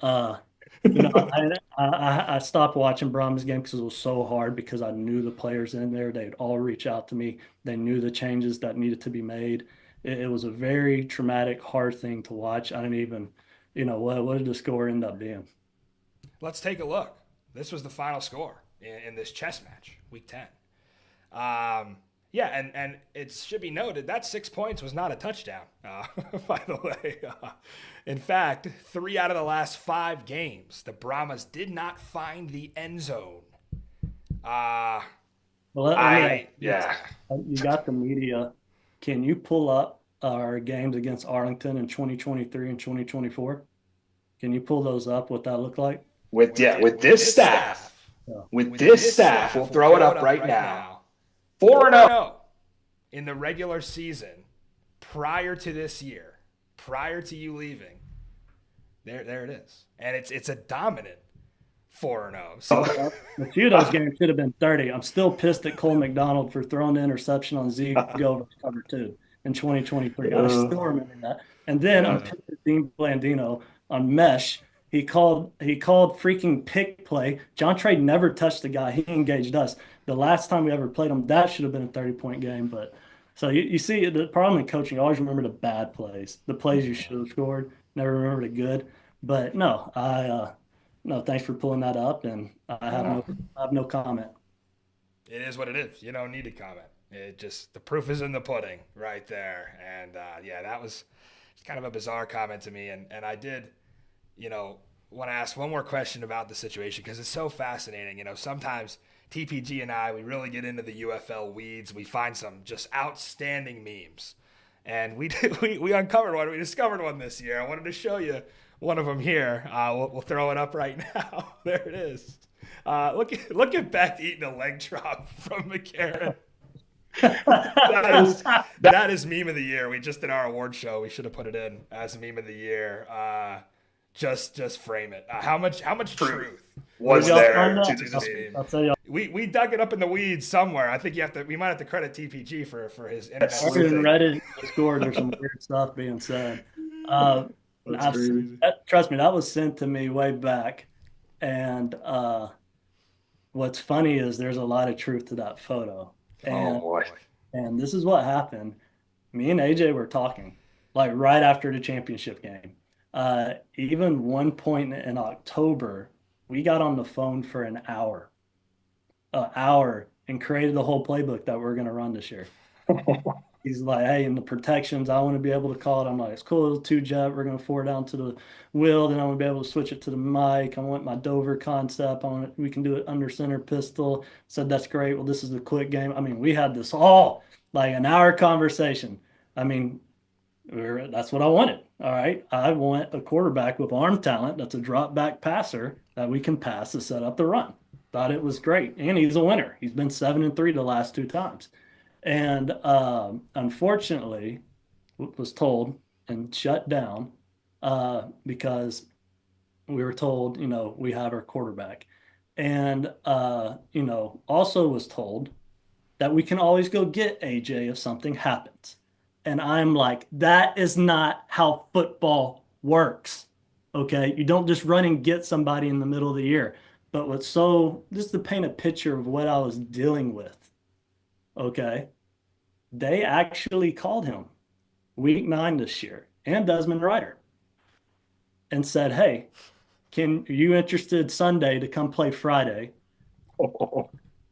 E: I stopped watching Brahmas game because it was so hard because I knew the players in there. They'd all reach out to me. They knew the changes that needed to be made. It was a very traumatic, hard thing to watch. I didn't even, what did the score end up being?
A: Let's take a look. This was the final score in this chess match, week 10. Yeah, and it should be noted that 6 points was not a touchdown, by the way. In fact, 3 out of the last 5 games, the Brahmas did not find the end zone.
E: You got the media. Can you pull up our games against Arlington in 2023 and 2024? Can you pull those up, what that looked like?
D: With this staff, we'll throw it up right now. 4-0
A: in the regular season prior to this year, prior to you leaving. There it is. And it's a dominant 4-0. So
E: a few of those games should have been 30. I'm still pissed at Cole McDonald for throwing the interception on Zeke over cover 2 in 2023. I still remember that. And then I'm pissed at Dean Blandino on mesh. He called freaking pick play. John Trade never touched the guy. He engaged us. The last time we ever played him, that should have been a 30-point game. But so you see the problem in coaching, you always remember the bad plays, the plays you should have scored, never remember the good. But no, thanks for pulling that up, and I have no comment.
A: It is what it is. You don't need to comment. It just, the proof is in the pudding right there. And that was kind of a bizarre comment to me. And I did, want to ask one more question about the situation because it's so fascinating. Sometimes TPG and I, we really get into the UFL weeds. We find some just outstanding memes. And we uncovered one. We discovered one this year. I wanted to show you one of them here. We'll throw it up right now. There it is. Look at Beck eating a leg drop from McCarron. that is meme of the year. We just did our award show. We should have put it in as meme of the year. Just frame it. How much truth
D: was there
A: to this meme?
E: I'll tell you.
A: We dug it up in the weeds somewhere. I think we might have to credit TPG for his internet.
E: Reddit Discord, there's some weird stuff being said. Trust me, that was sent to me way back. And what's funny is there's a lot of truth to that photo. And,
D: oh boy!
E: And this is what happened. Me and AJ were talking like right after the championship game. Even one point in October, we got on the phone for an hour, and created the whole playbook that we're going to run this year. He's like, hey, in the protections, I want to be able to call it. I'm like, it's cool, 2-jet. We're going to forward down to the wheel. Then I want to be able to switch it to the mic. I want my Dover concept. We can do it under center pistol. Said, that's great. Well, this is the quick game. I mean, we had this all like an hour conversation. I mean, that's what I wanted. All right. I want a quarterback with arm talent that's a drop back passer that we can pass to set up the run. Thought it was great. And he's a winner. He's been 7-3 the last 2 times. And unfortunately, was told and shut down because we were told, we have our quarterback. And, also was told that we can always go get AJ if something happens. And I'm like, that is not how football works. Okay. You don't just run and get somebody in the middle of the year. But just to paint a picture of what I was dealing with. Okay. They actually called him week 9 this year and Desmond Ryder and said, hey, are you interested Sunday to come play Friday?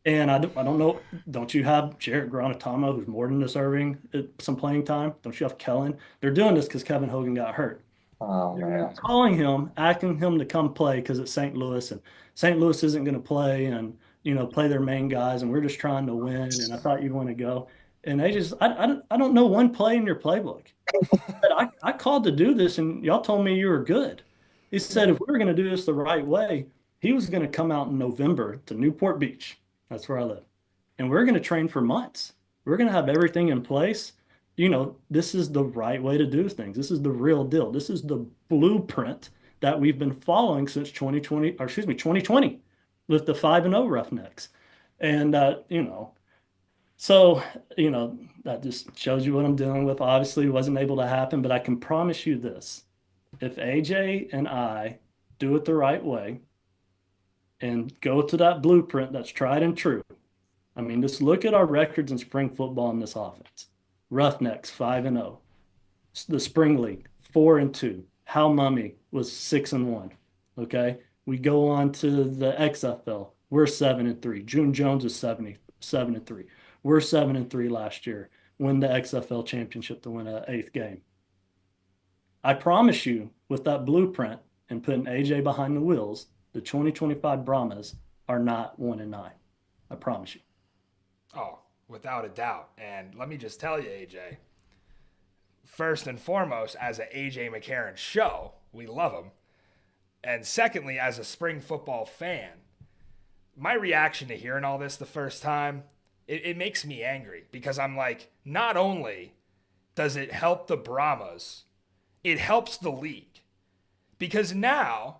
E: And I don't know, don't you have Jarrett Granatamo, who's more than deserving some playing time? Don't you have Kellen? They're doing this because Kevin Hogan got hurt.
D: Oh,
E: They're
D: man.
E: calling him, asking him to come play because it's St. Louis, and St. Louis isn't going to play and, play their main guys, and we're just trying to win, and I thought you'd want to go. And they just, I don't know one play in your playbook. But I called to do this, and y'all told me you were good. He said if we were going to do this the right way, he was going to come out in November to Newport Beach. That's where I live. And we're going to train for months. We're going to have everything in place. This is the right way to do things. This is the real deal. This is the blueprint that we've been following since 2020 with the 5-0 Roughnecks. And, so, that just shows you what I'm dealing with. Obviously, it wasn't able to happen, but I can promise you this. If AJ and I do it the right way and go to that blueprint that's tried and true, I mean, just look at our records in spring football in this offense. Roughnecks 5-0. The Spring League 4-2. Hal Mummy was 6-1. Okay. We go on to the XFL. We're 7-3. June Jones is 7-3. We're 7-3 last year. Win the XFL championship to win an 8th game. I promise you, with that blueprint and putting AJ behind the wheels, the 2025 Brahmas are not 1-9. I promise you.
A: Oh, without a doubt. And let me just tell you, AJ, first and foremost, as an AJ McCarron show, we love him. And secondly, as a spring football fan, my reaction to hearing all this the first time, it makes me angry because I'm like, not only does it help the Brahmas, it helps the league. Because now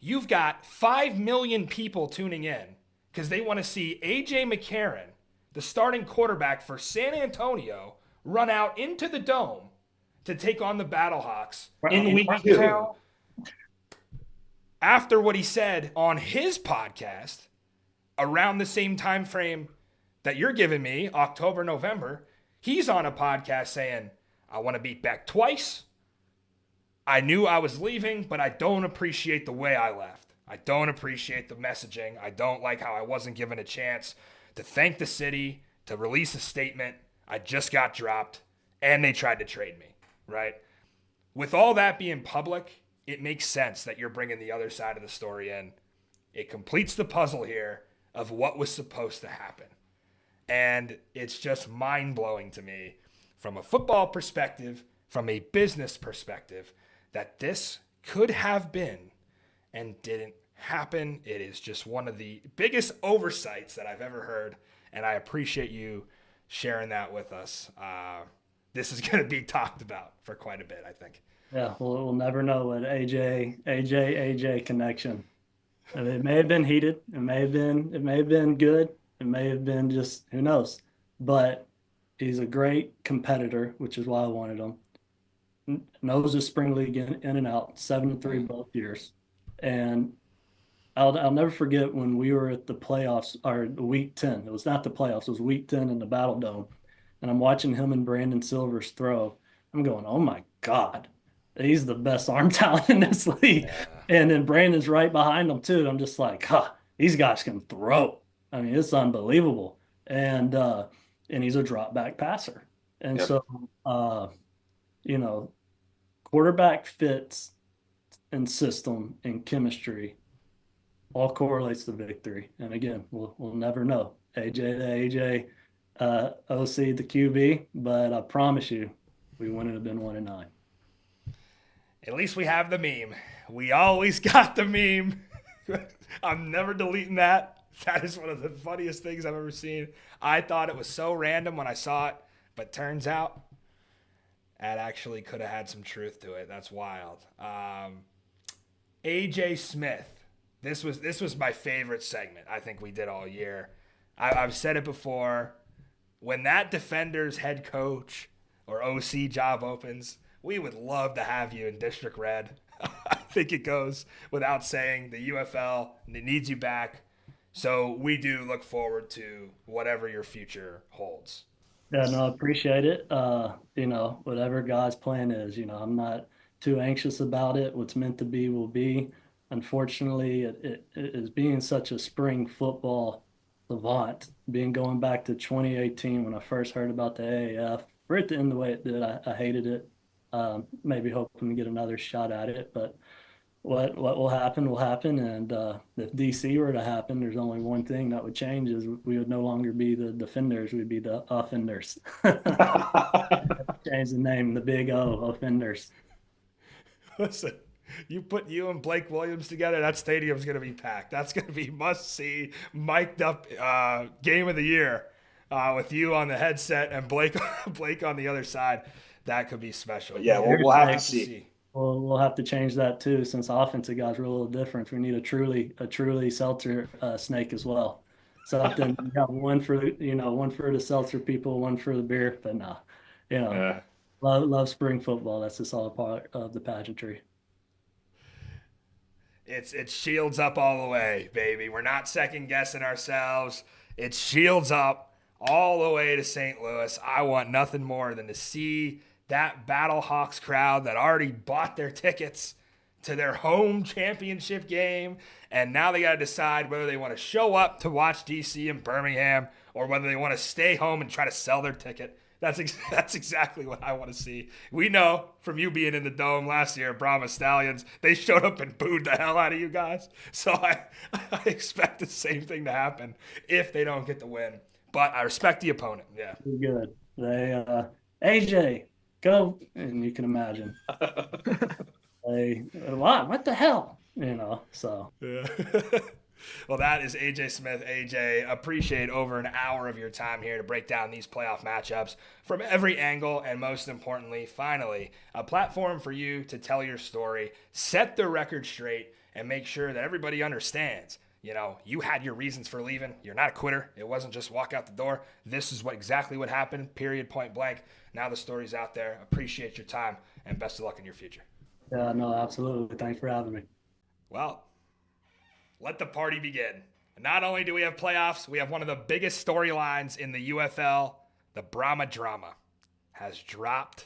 A: you've got 5 million people tuning in because they want to see AJ McCarron, the starting quarterback for San Antonio, run out into the dome to take on the BATTLEHAWKS
D: in week 2.
A: After what he said on his podcast around the same time frame that you're giving me, October, November, he's on a podcast saying, I want to beat back twice. I knew I was leaving, but I don't appreciate the way I left. I don't appreciate the messaging. I don't like how I wasn't given a chance to thank the city, to release a statement. I just got dropped, and they tried to trade me, right? With all that being public, it makes sense that you're bringing the other side of the story in. It completes the puzzle here of what was supposed to happen. And it's just mind-blowing to me from a football perspective, from a business perspective, that this could have been and didn't happen. It is just one of the biggest oversights that I've ever heard, and I appreciate you sharing that with us. This is going to be talked about for quite a bit, I think.
E: Yeah, well, we'll never know what AJ connection. I mean, it may have been heated. It may have been good. It may have been just, who knows? But he's a great competitor, which is why I wanted him. Knows the spring league in and out, 7-3 both years. And I'll never forget when we were at the playoffs, or week 10. It was not the playoffs, it was week 10 in the Battle Dome. And I'm watching him and Brandon Silver's throw. I'm going, oh my God, he's the best arm talent in this league. Yeah. And then Brandon's right behind him too. I'm just like, these guys can throw. I mean, it's unbelievable. And he's a drop back passer. And so, quarterback fits and system and chemistry all correlates to victory. And again, we'll never know. AJ to AJ, OC the QB, but I promise you, we wouldn't have been 1-9.
A: At least we have the meme. We always got the meme. I'm never deleting that. That is one of the funniest things I've ever seen. I thought it was so random when I saw it, but turns out that actually could have had some truth to it. That's wild. AJ Smith. This was my favorite segment I think we did all year. I've said it before. when that Defenders head coach or OC job opens, we would love to have you in District Red. I think it goes without saying the UFL needs you back. So we do look forward to whatever your future holds.
E: Yeah, no, I appreciate it. Whatever God's plan is, I'm not too anxious about it. What's meant to be will be. Unfortunately, it is being such a spring football savant, going back to 2018 when I first heard about the AAF, right at the end the way it did, I hated it. Maybe hoping to get another shot at it, but what will happen. And if DC were to happen, there's only one thing that would change is we would no longer be the Defenders, we'd be the Offenders. Change the name, the big O, Offenders.
A: Listen, you put you and Blake Williams together, that stadium's going to be packed. That's going to be must-see, mic'd up game of the year with you on the headset and Blake on the other side. That could be special.
D: But yeah, we'll have to see.
E: Well, we'll have to change that too, since the offensive guys are a little different. We need a truly seltzer snake as well. Something you got one for the seltzer people, one for the beer. But no, love spring football. That's just all a part of the pageantry.
A: It's shields up all the way, baby. We're not second guessing ourselves. It's shields up all the way to St. Louis. I want nothing more than to see that BATTLEHAWKS crowd that already bought their tickets to their home championship game, and now they got to decide whether they want to show up to watch DC in Birmingham or whether they want to stay home and try to sell their ticket. That's exactly what I want to see. We know from you being in the Dome last year, Brahmas Stallions, they showed up and booed the hell out of you guys. So I expect the same thing to happen if they don't get the win. But I respect the opponent. Yeah.
E: Good. They AJ, go, and you can imagine. What the hell? So.
A: Yeah. Well, that is AJ Smith. AJ, appreciate over an hour of your time here to break down these playoff matchups from every angle, and most importantly, finally, a platform for you to tell your story, set the record straight, and make sure that everybody understands. You had your reasons for leaving. You're not a quitter. It wasn't just walk out the door. This is exactly what happened, period, point blank. Now the story's out there. Appreciate your time, and best of luck in your future.
E: Yeah, no, absolutely. Thanks for having me.
A: Well, let the party begin. Not only do we have playoffs, we have one of the biggest storylines in the UFL. The Brahma Drama has dropped.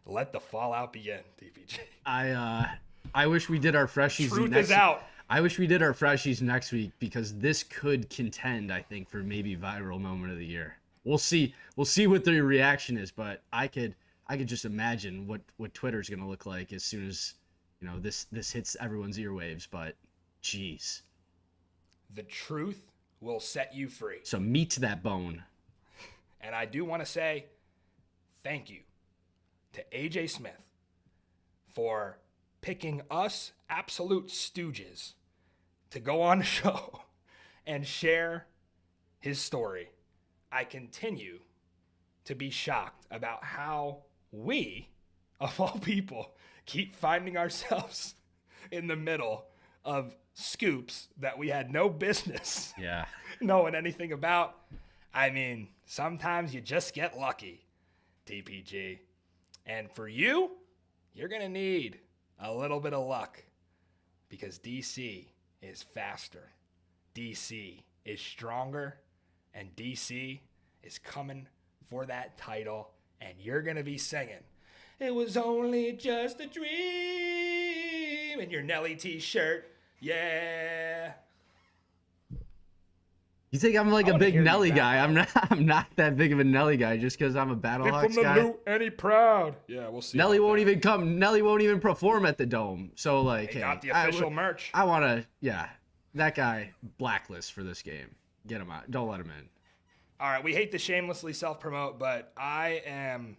A: Let the fallout begin, TPG.
B: I wish we did our freshies.
A: Truth is out.
B: I wish we did our freshies next week, because this could contend, I think, for maybe viral moment of the year. We'll see. We'll see what the reaction is, but I could just imagine what Twitter's gonna look like as soon as this hits everyone's earwaves. But jeez,
A: the truth will set you free.
B: So meat to that bone.
A: And I do want to say thank you to AJ Smith for picking us absolute stooges to go on the show and share his story. I continue to be shocked about how we, of all people, keep finding ourselves in the middle of scoops that we had no business knowing anything about. I mean, sometimes you just get lucky, TPG. And for you, you're going to need a little bit of luck, because DC is faster. DC is stronger, and DC is coming for that title, and you're going to be singing, "It was only just a dream," in your Nelly t-shirt. Yeah.
B: You think I'm like a big Nelly guy? I'm not that big of a Nelly guy just because I'm a BATTLEHAWKS guy.
A: From the and he proud. Yeah, we'll see.
B: Nelly won't even come. Nelly won't even perform at the Dome. So like,
A: they got the official merch.
B: I want to, that guy blacklist for this game. Get him out. Don't let him in.
A: All right, we hate to shamelessly self-promote, but I am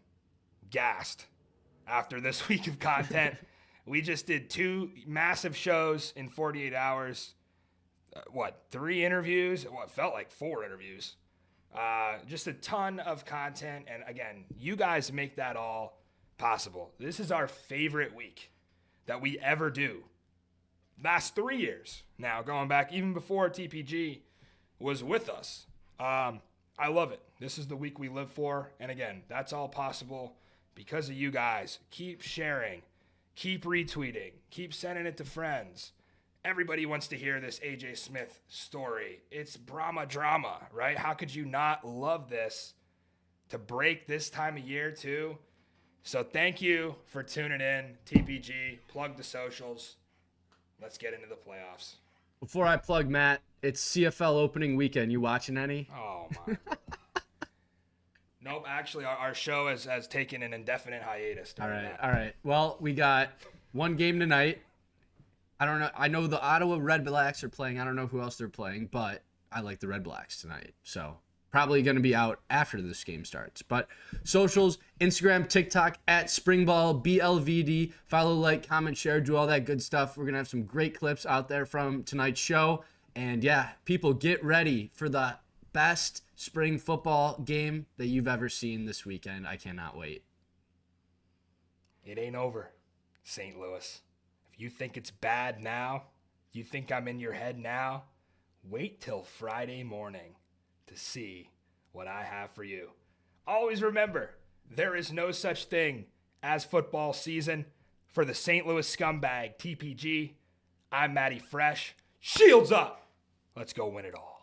A: gassed after this week of content. We just did 2 massive shows in 48 hours. 3 interviews? What felt like 4 interviews. Just a ton of content. And again, you guys make that all possible. This is our favorite week that we ever do. Last 3 years now, going back even before TPG was with us. I love it. This is the week we live for. And again, that's all possible because of you guys. Keep sharing, keep retweeting, keep sending it to friends. Everybody wants to hear this AJ Smith story. It's Brahma Drama, right? How could you not love this to break this time of year too? So thank you for tuning in. TPG, plug the socials. Let's get into the playoffs.
B: Before I plug Matt, it's CFL opening weekend. You watching any?
A: Oh, my. Nope, actually, our show has taken an indefinite hiatus.
B: All right. Well, we got one game tonight. I don't know. I know the Ottawa Red Blacks are playing. I don't know who else they're playing, but I like the Red Blacks tonight. So probably going to be out after this game starts. But socials, Instagram, TikTok, at Springball, BLVD. Follow, like, comment, share, do all that good stuff. We're going to have some great clips out there from tonight's show. And, yeah, people, get ready for the best spring football game that you've ever seen this weekend. I cannot wait.
A: It ain't over, St. Louis. If you think it's bad now, you think I'm in your head now, wait till Friday morning to see what I have for you. Always remember, there is no such thing as football season. For the St. Louis scumbag TPG, I'm Matty Fresh. Shields up! Let's go win it all.